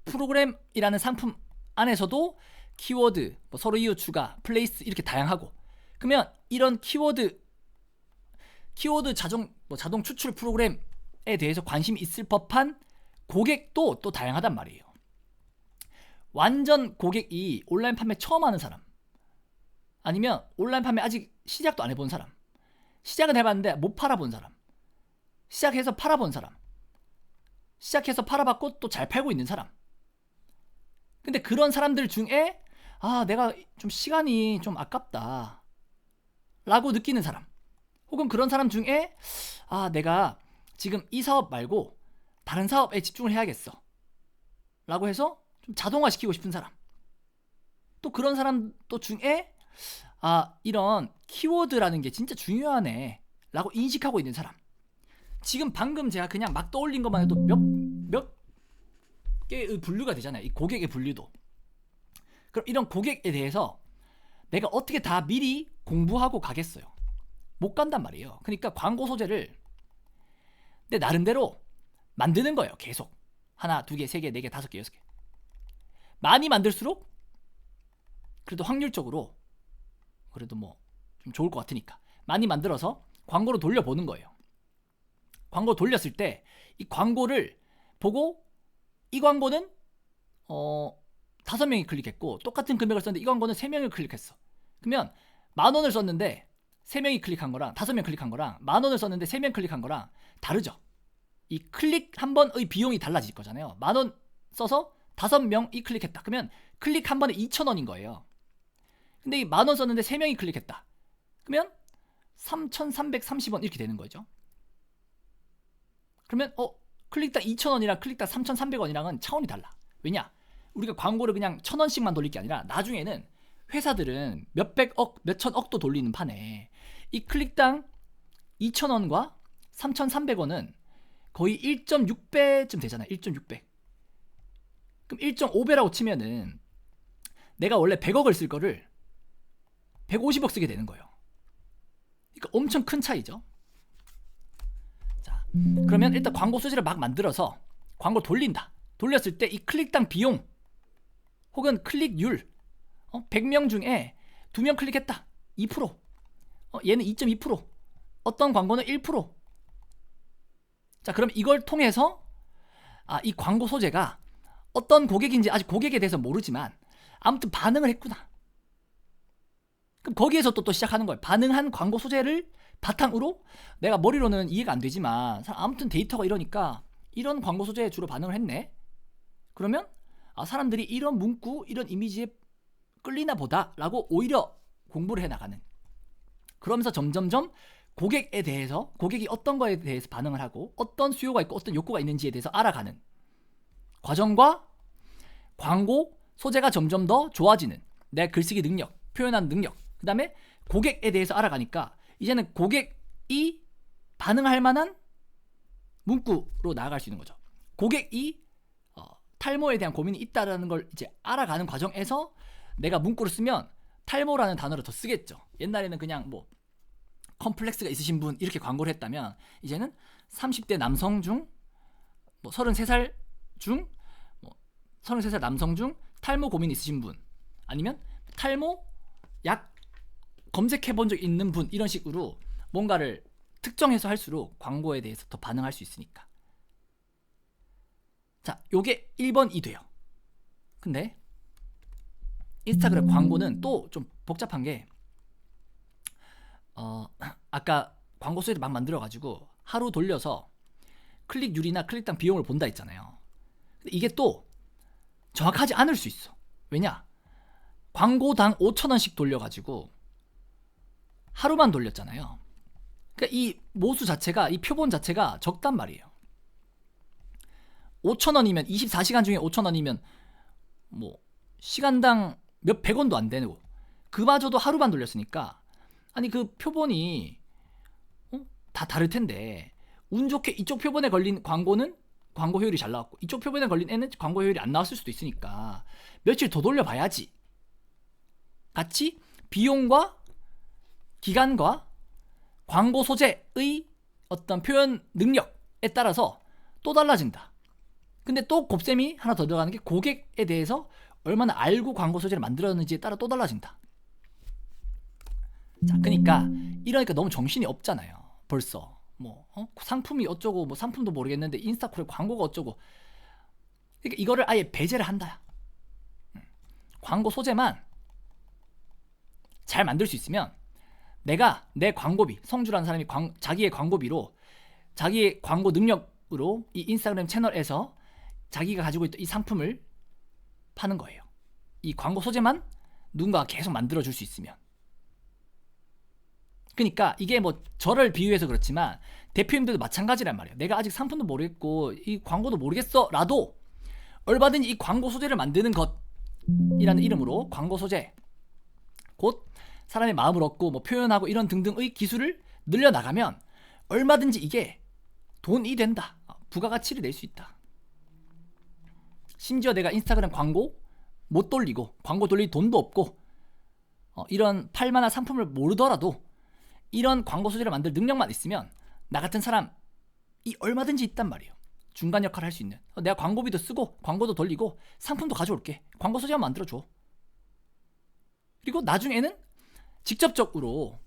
프로그램이라는 상품 안에서도 키워드, 뭐 서로 이유 추가, 플레이스 이렇게 다양하고, 그러면 이런 키워드 자동 추출 프로그램에 대해서 관심이 있을 법한 고객도 또 다양하단 말이에요. 완전 고객이 온라인 판매 처음 하는 사람, 아니면 온라인 판매 아직 시작도 안 해본 사람, 시작은 해봤는데 못 팔아본 사람, 시작해서 팔아본 사람, 시작해서 팔아봤고 또 잘 팔고 있는 사람. 근데 그런 사람들 중에 내가 좀 시간이 좀 아깝다 라고 느끼는 사람, 혹은 그런 사람 중에 내가 지금 이 사업 말고 다른 사업에 집중을 해야겠어 라고 해서 좀 자동화시키고 싶은 사람, 또 그런 사람도 중에 이런 키워드라는 게 진짜 중요하네 라고 인식하고 있는 사람. 지금 방금 제가 그냥 막 떠올린 것만 해도 몇 개의 분류가 되잖아요. 이 고객의 분류도. 그럼 이런 고객에 대해서 내가 어떻게 다 미리 공부하고 가겠어요? 못 간단 말이에요. 그러니까 광고 소재를 내 나름대로 만드는 거예요. 계속 하나, 두 개, 세 개, 네 개, 다섯 개, 여섯 개. 많이 만들수록 그래도 확률적으로 그래도 뭐 좀 좋을 것 같으니까 많이 만들어서 광고로 돌려보는 거예요. 광고 돌렸을 때 이 광고를 보고 이 광고는 5명이 클릭했고 똑같은 금액을 썼는데 이 광고는 3명이 클릭했어. 그러면 10,000원을 썼는데 3명이 클릭한 거랑 5명 클릭한 거랑 10,000원을 썼는데 3명 클릭한 거랑 다르죠. 이 클릭 한 번의 비용이 달라질 거잖아요. 10,000원 써서 5명이 클릭했다. 그러면 클릭 한 번에 2,000원인 거예요. 근데 이 10,000원 썼는데 3명이 클릭했다. 그러면 3,330원 이렇게 되는 거죠. 그러면 클릭당 2,000원이랑 클릭당 3,300원이랑은 차원이 달라. 왜냐? 우리가 광고를 그냥 1,000원씩만 돌릴 게 아니라 나중에는 회사들은 몇백억, 몇천억도 돌리는 판에 이 클릭당 2,000원과 3,300원은 거의 1.6배쯤 되잖아요. 1.6배. 그럼 1.5배라고 치면은 내가 원래 100억을 쓸 거를 150억 쓰게 되는 거예요. 그러니까 엄청 큰 차이죠. 자, 그러면 일단 광고 소재를 막 만들어서 광고 돌린다. 돌렸을 때 이 클릭당 비용 혹은 클릭률 100명 중에 2명 클릭했다. 2%. 얘는 2.2%. 어떤 광고는 1%. 자, 그럼 이걸 통해서 이 광고 소재가 어떤 고객인지 아직 고객에 대해서 모르지만 아무튼 반응을 했구나. 그럼 거기에서 또 시작하는 거예요. 반응한 광고 소재를 바탕으로 내가 머리로는 이해가 안 되지만 아무튼 데이터가 이러니까 이런 광고 소재에 주로 반응을 했네. 그러면 사람들이 이런 문구, 이런 이미지에 끌리나 보다 라고 오히려 공부를 해나가는. 그러면서 점점점 고객에 대해서, 고객이 어떤 거에 대해서 반응을 하고 어떤 수요가 있고 어떤 욕구가 있는지에 대해서 알아가는 과정과 광고 소재가 점점 더 좋아지는 내 글쓰기 능력, 표현하는 능력, 그 다음에 고객에 대해서 알아가니까 이제는 고객이 반응할 만한 문구로 나아갈 수 있는 거죠. 고객이 탈모에 대한 고민이 있다라는 걸 이제 알아가는 과정에서 내가 문구를 쓰면 탈모라는 단어를 더 쓰겠죠. 옛날에는 그냥 뭐 컴플렉스가 있으신 분 이렇게 광고를 했다면 이제는 30대 남성 중 뭐 33살 중 뭐 33살 남성 중 탈모 고민 있으신 분 아니면 탈모 약 검색해 본 적 있는 분 이런 식으로 뭔가를 특정해서 할수록 광고에 대해서 더 반응할 수 있으니까. 자, 요게 1번이 돼요. 근데 인스타그램 광고는 또 좀 복잡한 게 아까 광고 소리를 막 만들어가지고 하루 돌려서 클릭률이나 클릭당 비용을 본다 했잖아요. 근데 이게 또 정확하지 않을 수 있어. 왜냐? 광고당 5,000원씩 돌려가지고 하루만 돌렸잖아요. 그러니까 이 모수 자체가, 이 표본 자체가 적단 말이에요. 5,000원이면 24시간 중에 5,000원이면 뭐 시간당 몇 백 원도 안 되고 그마저도 하루만 돌렸으니까 아니 그 표본이 다 다를 텐데 운 좋게 이쪽 표본에 걸린 광고는 광고 효율이 잘 나왔고 이쪽 표본에 걸린 애는 광고 효율이 안 나왔을 수도 있으니까 며칠 더 돌려봐야지. 같이 비용과 기간과 광고 소재의 어떤 표현 능력에 따라서 또 달라진다. 근데 또 곱셈이 하나 더 들어가는 게 고객에 대해서 얼마나 알고 광고 소재를 만들었는지에 따라 또 달라진다. 자, 그러니까 이러니까 너무 정신이 없잖아요. 벌써 뭐 상품이 어쩌고 뭐 상품도 모르겠는데 인스타콜에 광고가 어쩌고. 그러니까 이거를 아예 배제를 한다. 광고 소재만 잘 만들 수 있으면 내가 내 광고비, 성주라는 사람이 자기의 광고비로 자기의 광고 능력으로 이 인스타그램 채널에서 자기가 가지고 있던 이 상품을 파는 거예요. 이 광고 소재만 누군가가 계속 만들어줄 수 있으면. 그러니까 이게 뭐 저를 비유해서 그렇지만 대표님들도 마찬가지란 말이에요. 내가 아직 상품도 모르겠고 이 광고도 모르겠어 라도 얼마든지 이 광고 소재를 만드는 것이라는 이름으로 광고 소재, 곧 사람의 마음을 얻고 뭐 표현하고 이런 등등의 기술을 늘려나가면 얼마든지 이게 돈이 된다. 부가가치를 낼 수 있다. 심지어 내가 인스타그램 광고 못 돌리고 광고 돌릴 돈도 없고 이런 팔만한 상품을 모르더라도 이런 광고 소재를 만들 능력만 있으면 나 같은 사람이 얼마든지 있단 말이에요. 중간 역할을 할 수 있는. 내가 광고비도 쓰고 광고도 돌리고 상품도 가져올게. 광고 소재만 만들어줘. 그리고 나중에는 직접적으로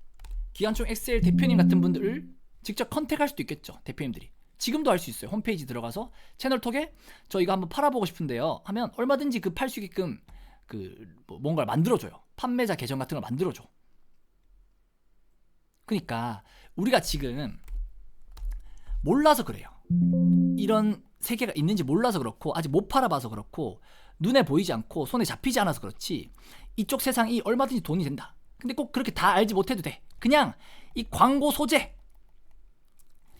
기관총 엑셀 대표님 같은 분들을 직접 컨택할 수도 있겠죠. 대표님들이. 지금도 할 수 있어요. 홈페이지 들어가서 채널톡에 저 이거 한번 팔아보고 싶은데요 하면 얼마든지 그 팔 수 있게끔 뭔가를 만들어줘요. 판매자 계정 같은 걸 만들어줘. 그러니까 우리가 지금 몰라서 그래요. 이런 세계가 있는지 몰라서 그렇고 아직 못 팔아봐서 그렇고 눈에 보이지 않고 손에 잡히지 않아서 그렇지 이쪽 세상이 얼마든지 돈이 된다. 근데 꼭 그렇게 다 알지 못해도 돼. 그냥 이 광고 소재,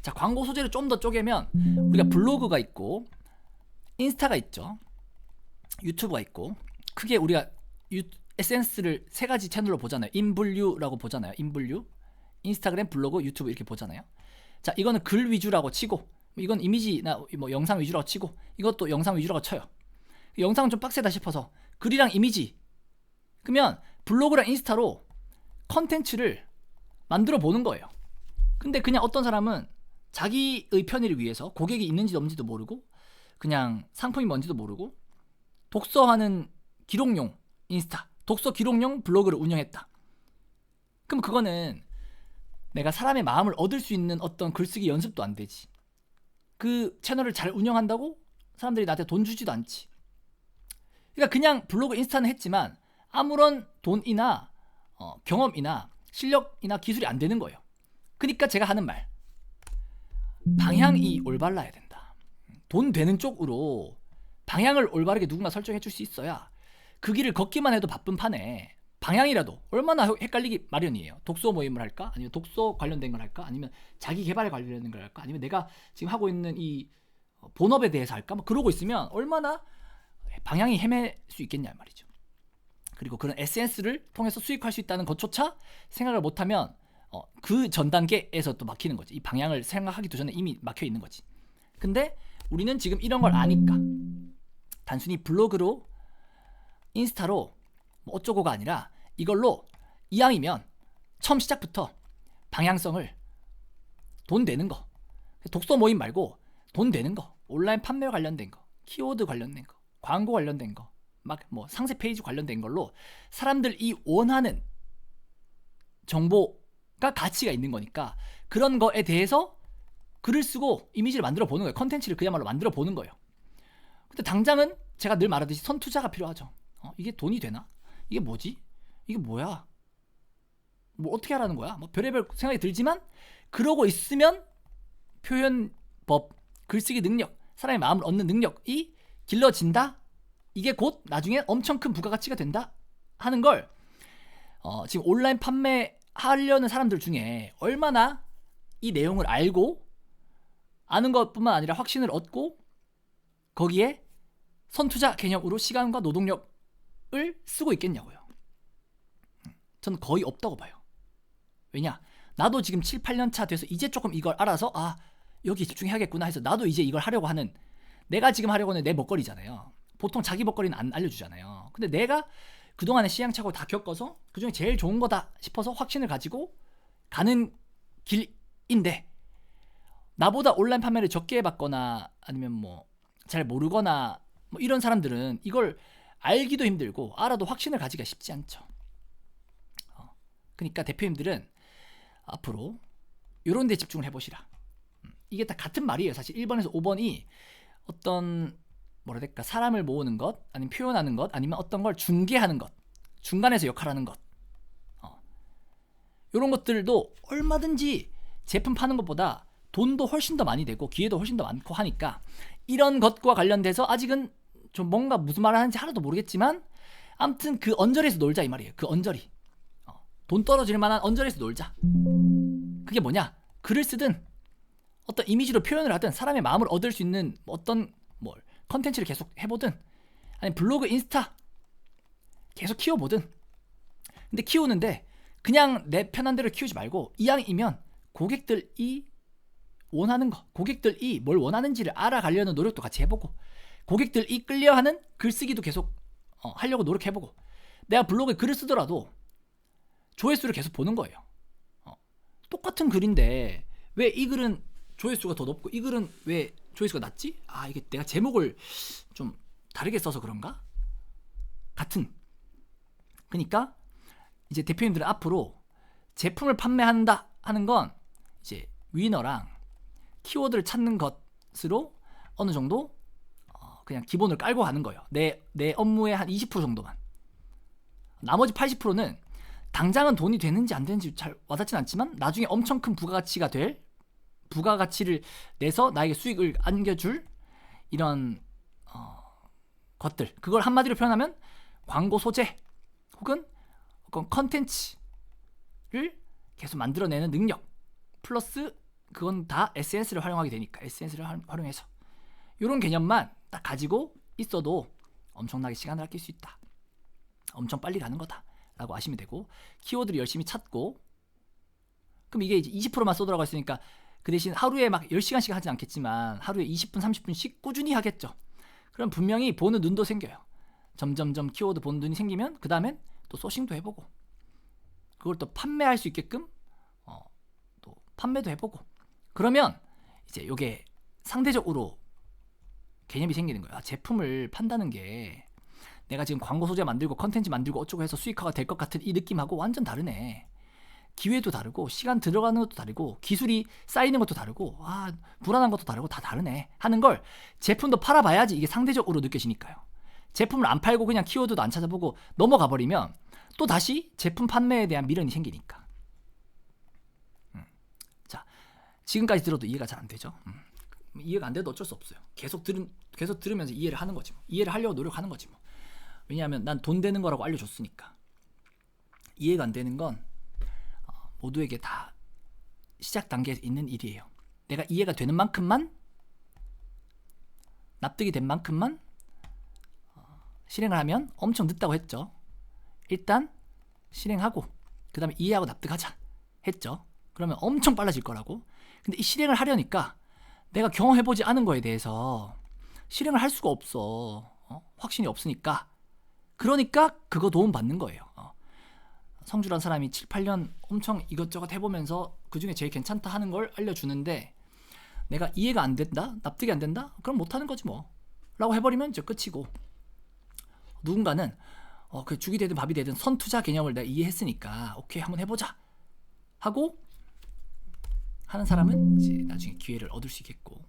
자 광고 소재를 좀 더 쪼개면 우리가 블로그가 있고 인스타가 있죠. 유튜브가 있고 크게 우리가 SNS를 세 가지 채널로 보잖아요. 인분류라고 보잖아요. 인분류, 인스타그램, 블로그, 유튜브 이렇게 보잖아요. 자 이거는 글 위주라고 치고 이건 이미지나 뭐 영상 위주라고 치고 이것도 영상 위주라고 쳐요. 영상은 좀 빡세다 싶어서 글이랑 이미지, 그러면 블로그랑 인스타로 컨텐츠를 만들어 보는 거예요. 근데 그냥 어떤 사람은 자기의 편의를 위해서 고객이 있는지 없는지도 모르고 그냥 상품이 뭔지도 모르고 독서하는 기록용 인스타, 독서 기록용 블로그를 운영했다. 그럼 그거는 내가 사람의 마음을 얻을 수 있는 어떤 글쓰기 연습도 안 되지. 그 채널을 잘 운영한다고 사람들이 나한테 돈 주지도 않지. 그러니까 그냥 블로그 인스타는 했지만 아무런 돈이나 경험이나 실력이나 기술이 안 되는 거예요. 그러니까 제가 하는 말, 방향이 올바라야 된다. 돈 되는 쪽으로 방향을 올바르게 누군가 설정해 줄 수 있어야 그 길을 걷기만 해도 바쁜 판에 방향이라도 얼마나 헷갈리기 마련이에요. 독서 모임을 할까? 아니면 독서 관련된 걸 할까? 아니면 자기 개발 관련된 걸 할까? 아니면 내가 지금 하고 있는 이 본업에 대해서 할까? 뭐 그러고 있으면 얼마나 방향이 헤맬 수 있겠냐 말이죠. 그리고 그런 SNS를 통해서 수익할 수 있다는 것조차 생각을 못하면 그 전 단계에서 또 막히는 거지. 이 방향을 생각하기도 전에 이미 막혀 있는 거지. 근데 우리는 지금 이런 걸 아니까 단순히 블로그로 인스타로 뭐 어쩌고가 아니라 이걸로 이왕이면 처음 시작부터 방향성을 돈 되는 거, 독서 모임 말고 돈 되는 거, 온라인 판매와 관련된 거, 키워드 관련된 거, 광고 관련된 거, 막 뭐 상세 페이지 관련된 걸로 사람들이 원하는 정보가 가치가 있는 거니까 그런 거에 대해서 글을 쓰고 이미지를 만들어 보는 거예요. 컨텐츠를 그야말로 만들어 보는 거예요. 근데 당장은 제가 늘 말하듯이 선투자가 필요하죠. 이게 돈이 되나? 이게 뭐지? 이게 뭐야? 뭐 어떻게 하라는 거야? 뭐 별의별 생각이 들지만 그러고 있으면 표현법, 글쓰기 능력, 사람의 마음을 얻는 능력이 길러진다? 이게 곧 나중에 엄청 큰 부가가치가 된다? 하는 걸 지금 온라인 판매하려는 사람들 중에 얼마나 이 내용을 알고 아는 것뿐만 아니라 확신을 얻고 거기에 선투자 개념으로 시간과 노동력을 쓰고 있겠냐고요. 저는 거의 없다고 봐요. 왜냐? 나도 지금 7, 8년 차 돼서 이제 조금 이걸 알아서 여기 집중해야겠구나 해서 나도 이제 이걸 하려고 하는, 내가 지금 하려고 하는 내 먹거리잖아요. 보통 자기 먹거리는 안 알려주잖아요. 근데 내가 그동안의 시행착오를 다 겪어서 그중에 제일 좋은 거다 싶어서 확신을 가지고 가는 길인데, 나보다 온라인 판매를 적게 해봤거나 아니면 뭐 잘 모르거나 뭐 이런 사람들은 이걸 알기도 힘들고 알아도 확신을 가지기가 쉽지 않죠. 그러니까 대표님들은 앞으로 이런 데 집중을 해보시라. 이게 다 같은 말이에요. 사실 1번에서 5번이 어떤 뭐라 해야 될까, 사람을 모으는 것, 아니면 표현하는 것, 아니면 어떤 걸 중개하는 것, 중간에서 역할하는 것, 이런 것들도 얼마든지 제품 파는 것보다 돈도 훨씬 더 많이 되고 기회도 훨씬 더 많고 하니까 이런 것과 관련돼서 아직은 좀 뭔가 무슨 말을 하는지 하나도 모르겠지만 아무튼 그 언저리에서 놀자 이 말이에요. 그 언저리, 돈 떨어질 만한 언저리에서 놀자. 그게 뭐냐? 글을 쓰든 어떤 이미지로 표현을 하든 사람의 마음을 얻을 수 있는 어떤 뭘 컨텐츠를 계속 해보든 아니면 블로그, 인스타 계속 키워보든. 근데 키우는데 그냥 내 편한 대로 키우지 말고 이왕이면 고객들이 원하는 거, 고객들이 뭘 원하는지를 알아가려는 노력도 같이 해보고, 고객들이 끌려하는 글쓰기도 계속 하려고 노력해보고, 내가 블로그에 글을 쓰더라도 조회수를 계속 보는 거예요. 똑같은 글인데 왜 이 글은 조회수가 더 높고 이 글은 왜 조회수가 낮지? 이게 내가 제목을 좀 다르게 써서 그런가? 같은. 그러니까 이제 대표님들은 앞으로 제품을 판매한다 하는 건 이제 위너랑 키워드를 찾는 것으로 어느 정도 그냥 기본을 깔고 가는 거예요. 내 업무의 한 20% 정도만. 나머지 80%는 당장은 돈이 되는지 안 되는지 잘 와닿진 않지만 나중에 엄청 큰 부가가치가 될, 부가가치를 내서 나에게 수익을 안겨줄 이런 것들, 그걸 한마디로 표현하면 광고 소재 혹은 컨텐츠를 계속 만들어내는 능력 플러스 그건 다 SNS를 활용하게 되니까 SNS를 활용해서 이런 개념만 딱 가지고 있어도 엄청나게 시간을 아낄 수 있다, 엄청 빨리 가는 거다 라고 아시면 되고, 키워드를 열심히 찾고, 그럼 이게 이제 20%만 쏘더라고 했으니까 그 대신 하루에 막 10시간씩 하진 않겠지만 하루에 20분 30분씩 꾸준히 하겠죠. 그럼 분명히 보는 눈도 생겨요. 점점점 키워드 보는 눈이 생기면 그 다음엔 또 소싱도 해보고 그걸 또 판매할 수 있게끔 또 판매도 해보고, 그러면 이제 이게 상대적으로 개념이 생기는 거야. 제품을 판다는 게 내가 지금 광고 소재 만들고 컨텐츠 만들고 어쩌고 해서 수익화가 될 것 같은 이 느낌하고 완전 다르네. 기회도 다르고 시간 들어가는 것도 다르고 기술이 쌓이는 것도 다르고 불안한 것도 다르고 다 다르네 하는 걸 제품도 팔아봐야지 이게 상대적으로 느껴지니까요. 제품을 안 팔고 그냥 키워드도 안 찾아보고 넘어가 버리면 또 다시 제품 판매에 대한 미련이 생기니까. 자, 지금까지 들어도 이해가 잘 안 되죠? 이해가 안 돼도 어쩔 수 없어요. 계속 들으면서 이해를 하는 거지 뭐. 이해를 하려고 노력하는 거지 뭐. 왜냐하면 난 돈 되는 거라고 알려줬으니까. 이해가 안 되는 건 모두에게 다 시작 단계에 있는 일이에요. 내가 이해가 되는 만큼만, 납득이 된 만큼만 실행을 하면 엄청 늦다고 했죠. 일단 실행하고 그 다음에 이해하고 납득하자 했죠. 그러면 엄청 빨라질 거라고. 근데 이 실행을 하려니까 내가 경험해보지 않은 거에 대해서 실행을 할 수가 없어. 확신이 없으니까. 그러니까 그거 도움 받는 거예요. 성주란 사람이 7, 8년 엄청 이것저것 해보면서 그 중에 제일 괜찮다 하는 걸 알려주는데 내가 이해가 안 된다? 납득이 안 된다? 그럼 못하는 거지 뭐 라고 해버리면 이제 끝이고, 누군가는 그 죽이 되든 밥이 되든 선투자 개념을 내가 이해했으니까 오케이 한번 해보자 하고 하는 사람은 이제 나중에 기회를 얻을 수 있겠고,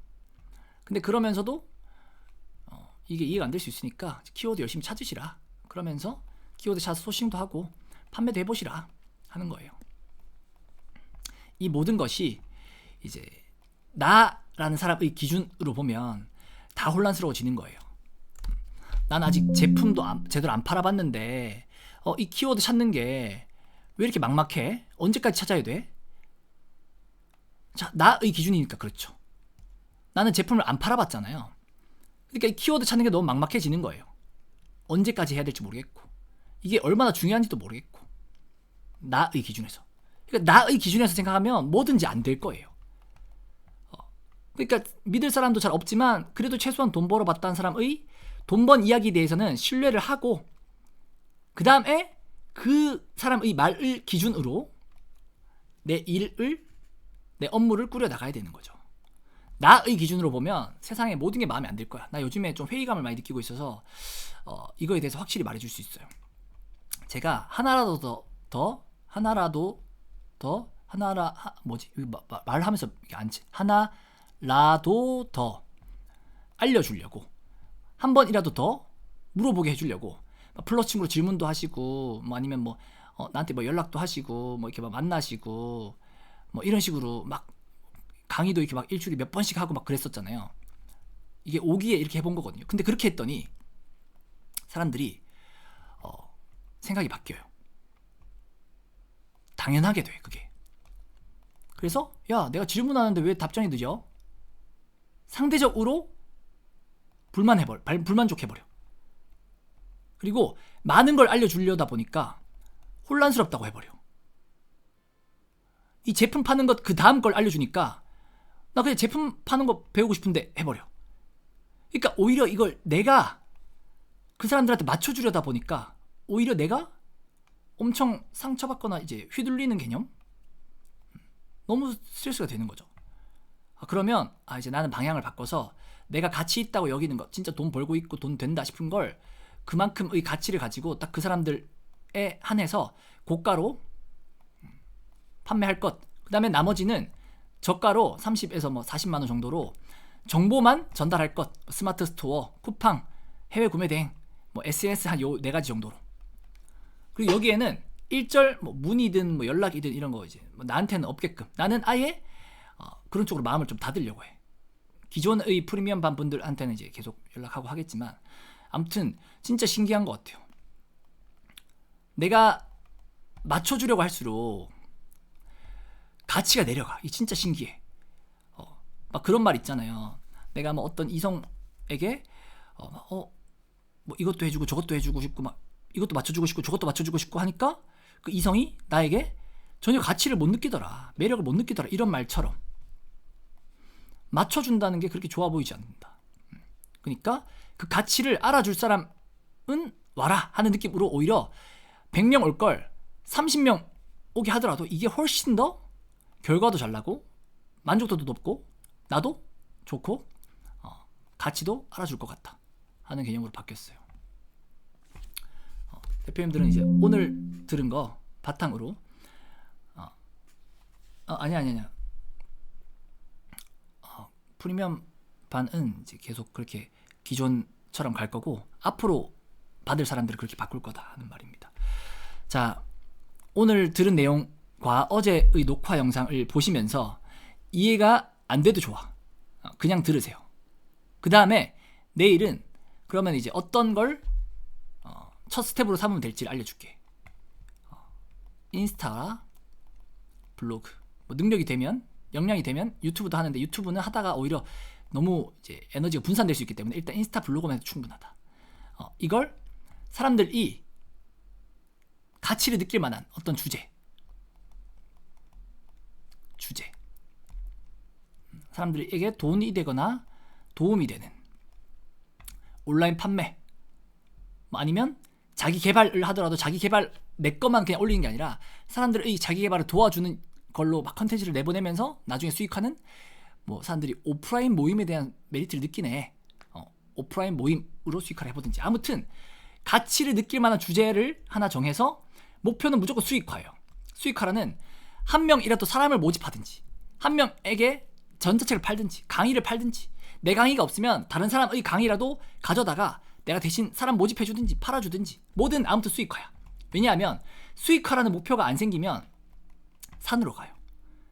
근데 그러면서도 이게 이해가 안 될 수 있으니까 키워드 열심히 찾으시라, 그러면서 키워드 찾아서 소싱도 하고 판매도 해보시라 하는 거예요. 이 모든 것이 이제 나라는 사람의 기준으로 보면 다 혼란스러워지는 거예요. 난 아직 제품도 제대로 안 팔아봤는데 이 키워드 찾는 게 왜 이렇게 막막해? 언제까지 찾아야 돼? 자, 나의 기준이니까 그렇죠. 나는 제품을 안 팔아봤잖아요. 그러니까 이 키워드 찾는 게 너무 막막해지는 거예요. 언제까지 해야 될지 모르겠고, 이게 얼마나 중요한지도 모르겠고, 나의 기준에서. 그러니까 나의 기준에서 생각하면 뭐든지 안 될 거예요. 그러니까 믿을 사람도 잘 없지만 그래도 최소한 돈 벌어봤다는 사람의 돈 번 이야기에 대해서는 신뢰를 하고, 그 다음에 그 사람의 말을 기준으로 내 일을, 내 업무를 꾸려나가야 되는 거죠. 나의 기준으로 보면 세상에 모든 게 마음에 안 들 거야. 나 요즘에 좀 회의감을 많이 느끼고 있어서 이거에 대해서 확실히 말해줄 수 있어요. 제가 말하면서 이게 안 치. 하나라도 더 알려주려고, 한 번이라도 더 물어보게 해주려고 플러스 친구로 질문도 하시고, 뭐 아니면 뭐 나한테 뭐 연락도 하시고, 뭐 이렇게 막 만나시고, 뭐 이런 식으로 막 강의도 이렇게 막 일주일에 몇 번씩 하고 막 그랬었잖아요. 이게 오기에 이렇게 해본 거거든요. 근데 그렇게 했더니 사람들이 생각이 바뀌어요. 당연하게 돼, 그게. 그래서 야, 내가 질문하는데 왜 답장이 늦어? 상대적으로 불만족해버려. 그리고 많은 걸 알려주려다 보니까 혼란스럽다고 해버려. 이 제품 파는 것 그 다음 걸 알려주니까 나 그냥 제품 파는 거 배우고 싶은데 해버려. 그러니까 오히려 이걸 내가 그 사람들한테 맞춰주려다 보니까 오히려 내가 엄청 상처받거나 이제 휘둘리는 개념? 너무 스트레스가 되는 거죠. 그러면 이제 나는 방향을 바꿔서 내가 가치 있다고 여기는 것, 진짜 돈 벌고 있고 돈 된다 싶은 걸 그만큼의 가치를 가지고 딱 그 사람들에 한해서 고가로 판매할 것, 그 다음에 나머지는 저가로 30에서 뭐 40만 원 정도로 정보만 전달할 것, 스마트 스토어, 쿠팡, 해외 구매 대행, 뭐 SNS 한 요 4가지 정도로. 그리고 여기에는 일절 뭐 문의든 뭐 연락이든 이런 거 이제 뭐 나한테는 없게끔 나는 아예 그런 쪽으로 마음을 좀 닫으려고 해. 기존의 프리미엄 반 분들한테는 이제 계속 연락하고 하겠지만, 아무튼 진짜 신기한 것 같아요. 내가 맞춰주려고 할수록 가치가 내려가. 이 진짜 신기해. 막 그런 말 있잖아요. 내가 뭐 어떤 이성에게 뭐 이것도 해주고 저것도 해주고 싶고 막 이것도 맞춰주고 싶고 저것도 맞춰주고 싶고 하니까 그 이성이 나에게 전혀 가치를 못 느끼더라, 매력을 못 느끼더라, 이런 말처럼 맞춰준다는 게 그렇게 좋아 보이지 않는다. 그러니까 그 가치를 알아줄 사람은 와라 하는 느낌으로 오히려 100명 올 걸 30명 오게 하더라도 이게 훨씬 더 결과도 잘 나고 만족도도 높고 나도 좋고 가치도 알아줄 것 같다 하는 개념으로 바뀌었어요. 대표님들은 이제 오늘 들은 거 바탕으로 아니야. 프리미엄 반은 이제 계속 그렇게 기존처럼 갈 거고 앞으로 받을 사람들은 그렇게 바꿀 거다 하는 말입니다. 자, 오늘 들은 내용과 어제의 녹화 영상을 보시면서 이해가 안 돼도 좋아. 그냥 들으세요. 그 다음에 내일은 그러면 이제 어떤 걸 첫 스텝으로 삼으면 될지를 알려줄게. 인스타, 블로그, 뭐 능력이 되면, 역량이 되면 유튜브도 하는데 유튜브는 하다가 오히려 너무 이제 에너지가 분산될 수 있기 때문에 일단 인스타, 블로그만 해도 충분하다. 이걸 사람들이 가치를 느낄 만한 어떤 주제, 사람들에게 돈이 되거나 도움이 되는 온라인 판매, 뭐 아니면 자기 개발을 하더라도 자기 개발 내 것만 그냥 올리는 게 아니라 사람들의 자기 개발을 도와주는 걸로 막 컨텐츠를 내보내면서 나중에 수익하는 뭐 사람들이 오프라인 모임에 대한 메리트를 느끼네. 오프라인 모임으로 수익화를 해보든지 아무튼 가치를 느낄 만한 주제를 하나 정해서 목표는 무조건 수익화예요. 수익화라는 한 명이라도 사람을 모집하든지 한 명에게 전자책을 팔든지 강의를 팔든지 내 강의가 없으면 다른 사람의 강의라도 가져다가 내가 대신 사람 모집해주든지 팔아주든지 뭐든 아무튼 수익화야. 왜냐하면 수익화라는 목표가 안 생기면 산으로 가요.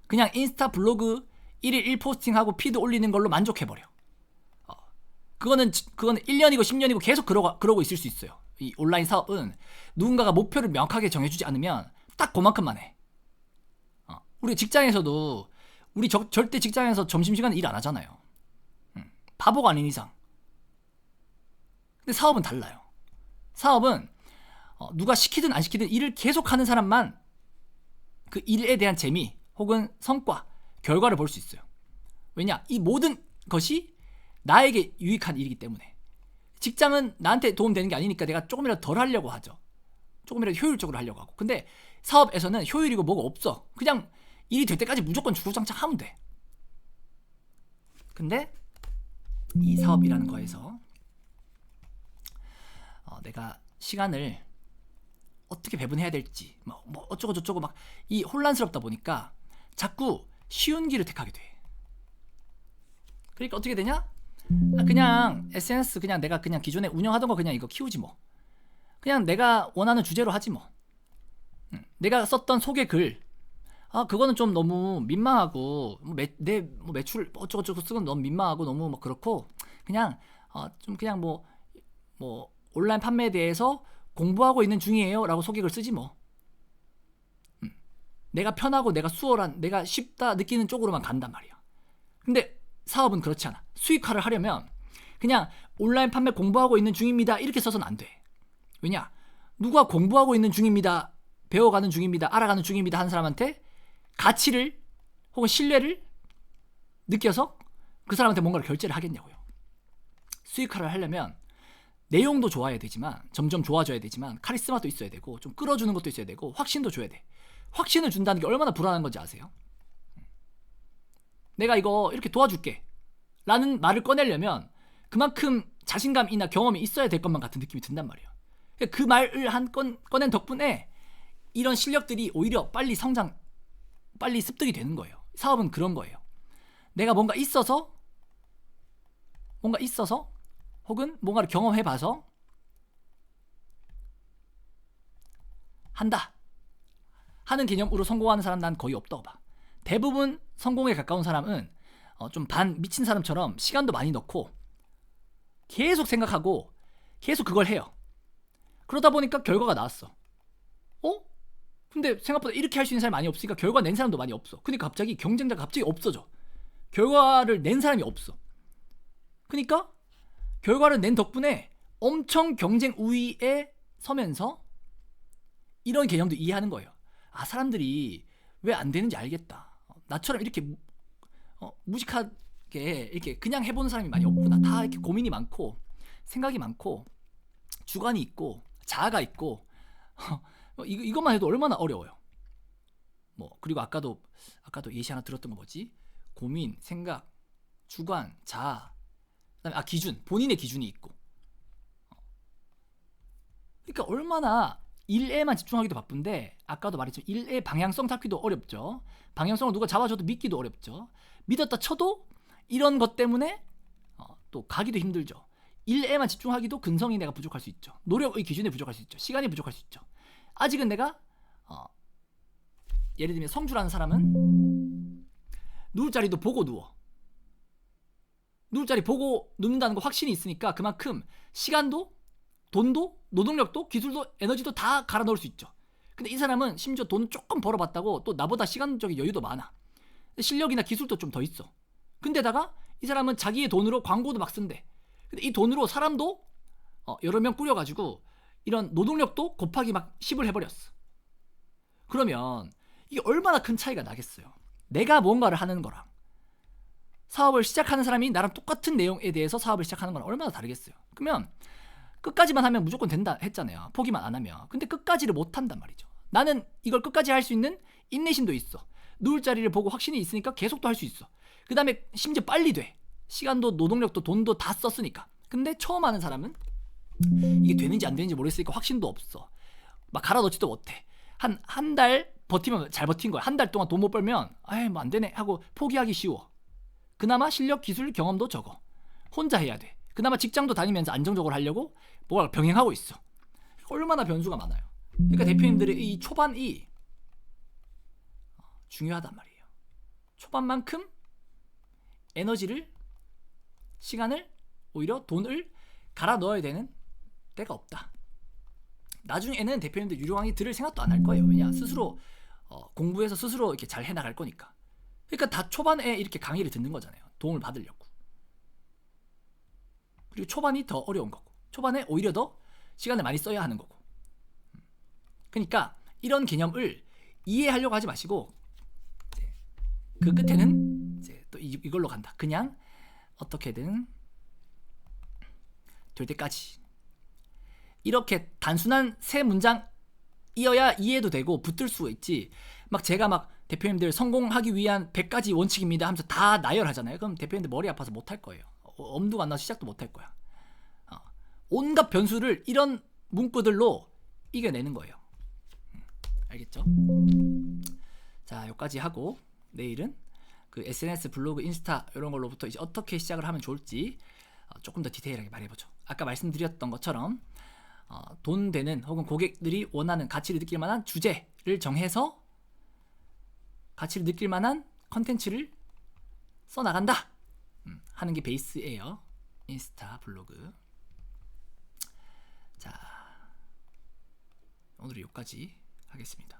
그냥 인스타 블로그 1일 1포스팅하고 피드 올리는 걸로 만족해버려. 그거는 1년이고 10년이고 계속 그러고 있을 수 있어요. 이 온라인 사업은 누군가가 목표를 명확하게 정해주지 않으면 딱 그만큼만 해. 우리 직장에서도 우리 절대 직장에서 점심시간에 일 안 하잖아요. 바보가 아닌 이상. 근데 사업은 달라요. 사업은 누가 시키든 안 시키든 일을 계속하는 사람만 그 일에 대한 재미 혹은 성과, 결과를 볼 수 있어요. 왜냐? 이 모든 것이 나에게 유익한 일이기 때문에. 직장은 나한테 도움되는 게 아니니까 내가 조금이라도 덜 하려고 하죠. 조금이라도 효율적으로 하려고 하고. 근데 사업에서는 효율이고 뭐가 없어. 그냥 일이 될 때까지 무조건 주구장창 하면 돼. 근데 이 사업이라는 거에서 내가 시간을 어떻게 배분해야 될지 뭐 어쩌고 저쩌고 막 이 혼란스럽다 보니까 자꾸 쉬운 길을 택하게 돼. 그러니까 어떻게 되냐? 그냥 SNS 그냥 내가 그냥 기존에 운영하던 거 그냥 이거 키우지 뭐. 그냥 내가 원하는 주제로 하지 뭐. 내가 썼던 소개 글 그거는 좀 너무 민망하고 내 매출 어쩌고저쩌고 쓰건 너무 민망하고 너무 막 그렇고 그냥 좀 그냥 뭐 온라인 판매에 대해서 공부하고 있는 중이에요 라고 소개글 쓰지 뭐. 내가 편하고 내가 수월한 내가 쉽다 느끼는 쪽으로만 간단 말이야. 근데 사업은 그렇지 않아. 수익화를 하려면 그냥 온라인 판매 공부하고 있는 중입니다 이렇게 써서는 안 돼. 왜냐? 누가 공부하고 있는 중입니다, 배워가는 중입니다, 알아가는 중입니다 하는 사람한테 가치를 혹은 신뢰를 느껴서 그 사람한테 뭔가를 결제를 하겠냐고요. 수익화를 하려면 내용도 좋아야 되지만 점점 좋아져야 되지만 카리스마도 있어야 되고 좀 끌어주는 것도 있어야 되고 확신도 줘야 돼. 확신을 준다는 게 얼마나 불안한 건지 아세요? 내가 이거 이렇게 도와줄게 라는 말을 꺼내려면 그만큼 자신감이나 경험이 있어야 될 것만 같은 느낌이 든단 말이에요. 그 말을 꺼낸 덕분에 이런 실력들이 오히려 빨리 성장, 빨리 습득이 되는 거예요. 사업은 그런 거예요. 내가 뭔가 있어서 혹은 뭔가를 경험해봐서 한다 하는 개념으로 성공하는 사람 난 거의 없다고 봐. 대부분 성공에 가까운 사람은 좀 반 미친 사람처럼 시간도 많이 넣고 계속 생각하고 계속 그걸 해요. 그러다 보니까 결과가 나왔어. 근데 생각보다 이렇게 할 수 있는 사람이 많이 없으니까 결과 낸 사람도 많이 없어. 그러니까 갑자기 경쟁자가 갑자기 없어져. 결과를 낸 사람이 없어. 그러니까 결과를 낸 덕분에 엄청 경쟁 우위에 서면서 이런 개념도 이해하는 거예요. 사람들이 왜 안 되는지 알겠다. 나처럼 이렇게 무식하게 이렇게 그냥 해보는 사람이 많이 없구나. 다 이렇게 고민이 많고 생각이 많고 주관이 있고 자아가 있고 이것만 해도 얼마나 어려워요. 그리고 아까도 예시 하나 들었던 거 뭐지? 고민, 생각, 주관, 자아, 그다음에 기준, 본인의 기준이 있고. 그러니까 얼마나 일에만 집중하기도 바쁜데 아까도 말했지만 일의 방향성 잡기도 어렵죠. 방향성을 누가 잡아줘도 믿기도 어렵죠. 믿었다 쳐도 이런 것 때문에 또 가기도 힘들죠. 일에만 집중하기도 근성이 내가 부족할 수 있죠. 노력의 기준에 부족할 수 있죠. 시간이 부족할 수 있죠. 아직은 내가 예를 들면 성주라는 사람은 누울 자리도 보고 누워. 누울 자리 보고 눕는다는 거 확신이 있으니까 그만큼 시간도 돈도 노동력도 기술도 에너지도 다 갈아 넣을 수 있죠. 근데 이 사람은 심지어 돈 조금 벌어봤다고 또 나보다 시간적인 여유도 많아. 실력이나 기술도 좀 더 있어. 근데다가 이 사람은 자기의 돈으로 광고도 막 쓴대. 근데 이 돈으로 사람도 여러 명 꾸려가지고 이런 노동력도 곱하기 막 10을 해버렸어. 그러면 이게 얼마나 큰 차이가 나겠어요. 내가 뭔가를 하는 거랑 사업을 시작하는 사람이 나랑 똑같은 내용에 대해서 사업을 시작하는 건 얼마나 다르겠어요. 그러면 끝까지만 하면 무조건 된다 했잖아요. 포기만 안 하면. 근데 끝까지를 못 한단 말이죠. 나는 이걸 끝까지 할 수 있는 인내심도 있어. 누울 자리를 보고 확신이 있으니까 계속 또 할 수 있어. 그 다음에 심지어 빨리 돼. 시간도 노동력도 돈도 다 썼으니까. 근데 처음 하는 사람은 이게 되는지 안 되는지 모르겠으니까 확신도 없어. 막 갈아 넣지도 못해. 한 달 버티면 잘 버틴 거야. 한 달 동안 돈 못 벌면 아이 뭐 안 되네 하고 포기하기 쉬워. 그나마 실력, 기술, 경험도 적어. 혼자 해야 돼. 그나마 직장도 다니면서 안정적으로 하려고 뭐가 병행하고 있어. 얼마나 변수가 많아요. 그러니까 대표님들의 이 초반이 중요하단 말이에요. 초반만큼 에너지를, 시간을, 오히려 돈을 갈아 넣어야 되는 때가 없다. 나중에는 대표님들 유료 강의 들을 생각도 안 할 거예요. 왜냐 스스로 공부해서 스스로 이렇게 잘 해나갈 거니까. 그러니까 다 초반에 이렇게 강의를 듣는 거잖아요. 도움을 받으려고. 그리고 초반이 더 어려운 거고, 초반에 오히려 더 시간을 많이 써야 하는 거고. 그러니까 이런 개념을 이해하려고 하지 마시고 그 끝에는 이제 또 이걸로 간다. 그냥 어떻게든 될 때까지. 이렇게 단순한 세 문장이어야 이해도 되고 붙들 수가 있지. 막 제가 막 대표님들 성공하기 위한 100가지 원칙입니다 하면서 다 나열하잖아요. 그럼 대표님들 머리 아파서 못할 거예요. 엄두가 안 나서 시작도 못할 거야. 온갖 변수를 이런 문구들로 이겨내는 거예요. 알겠죠? 자, 여기까지 하고 내일은 그 SNS, 블로그, 인스타 이런 걸로부터 이제 어떻게 시작을 하면 좋을지 조금 더 디테일하게 말해보죠. 아까 말씀드렸던 것처럼 돈 되는 혹은 고객들이 원하는 가치를 느낄 만한 주제를 정해서 가치를 느낄 만한 컨텐츠를 써나간다 하는 게 베이스예요. 인스타, 블로그. 자, 오늘은 여기까지 하겠습니다.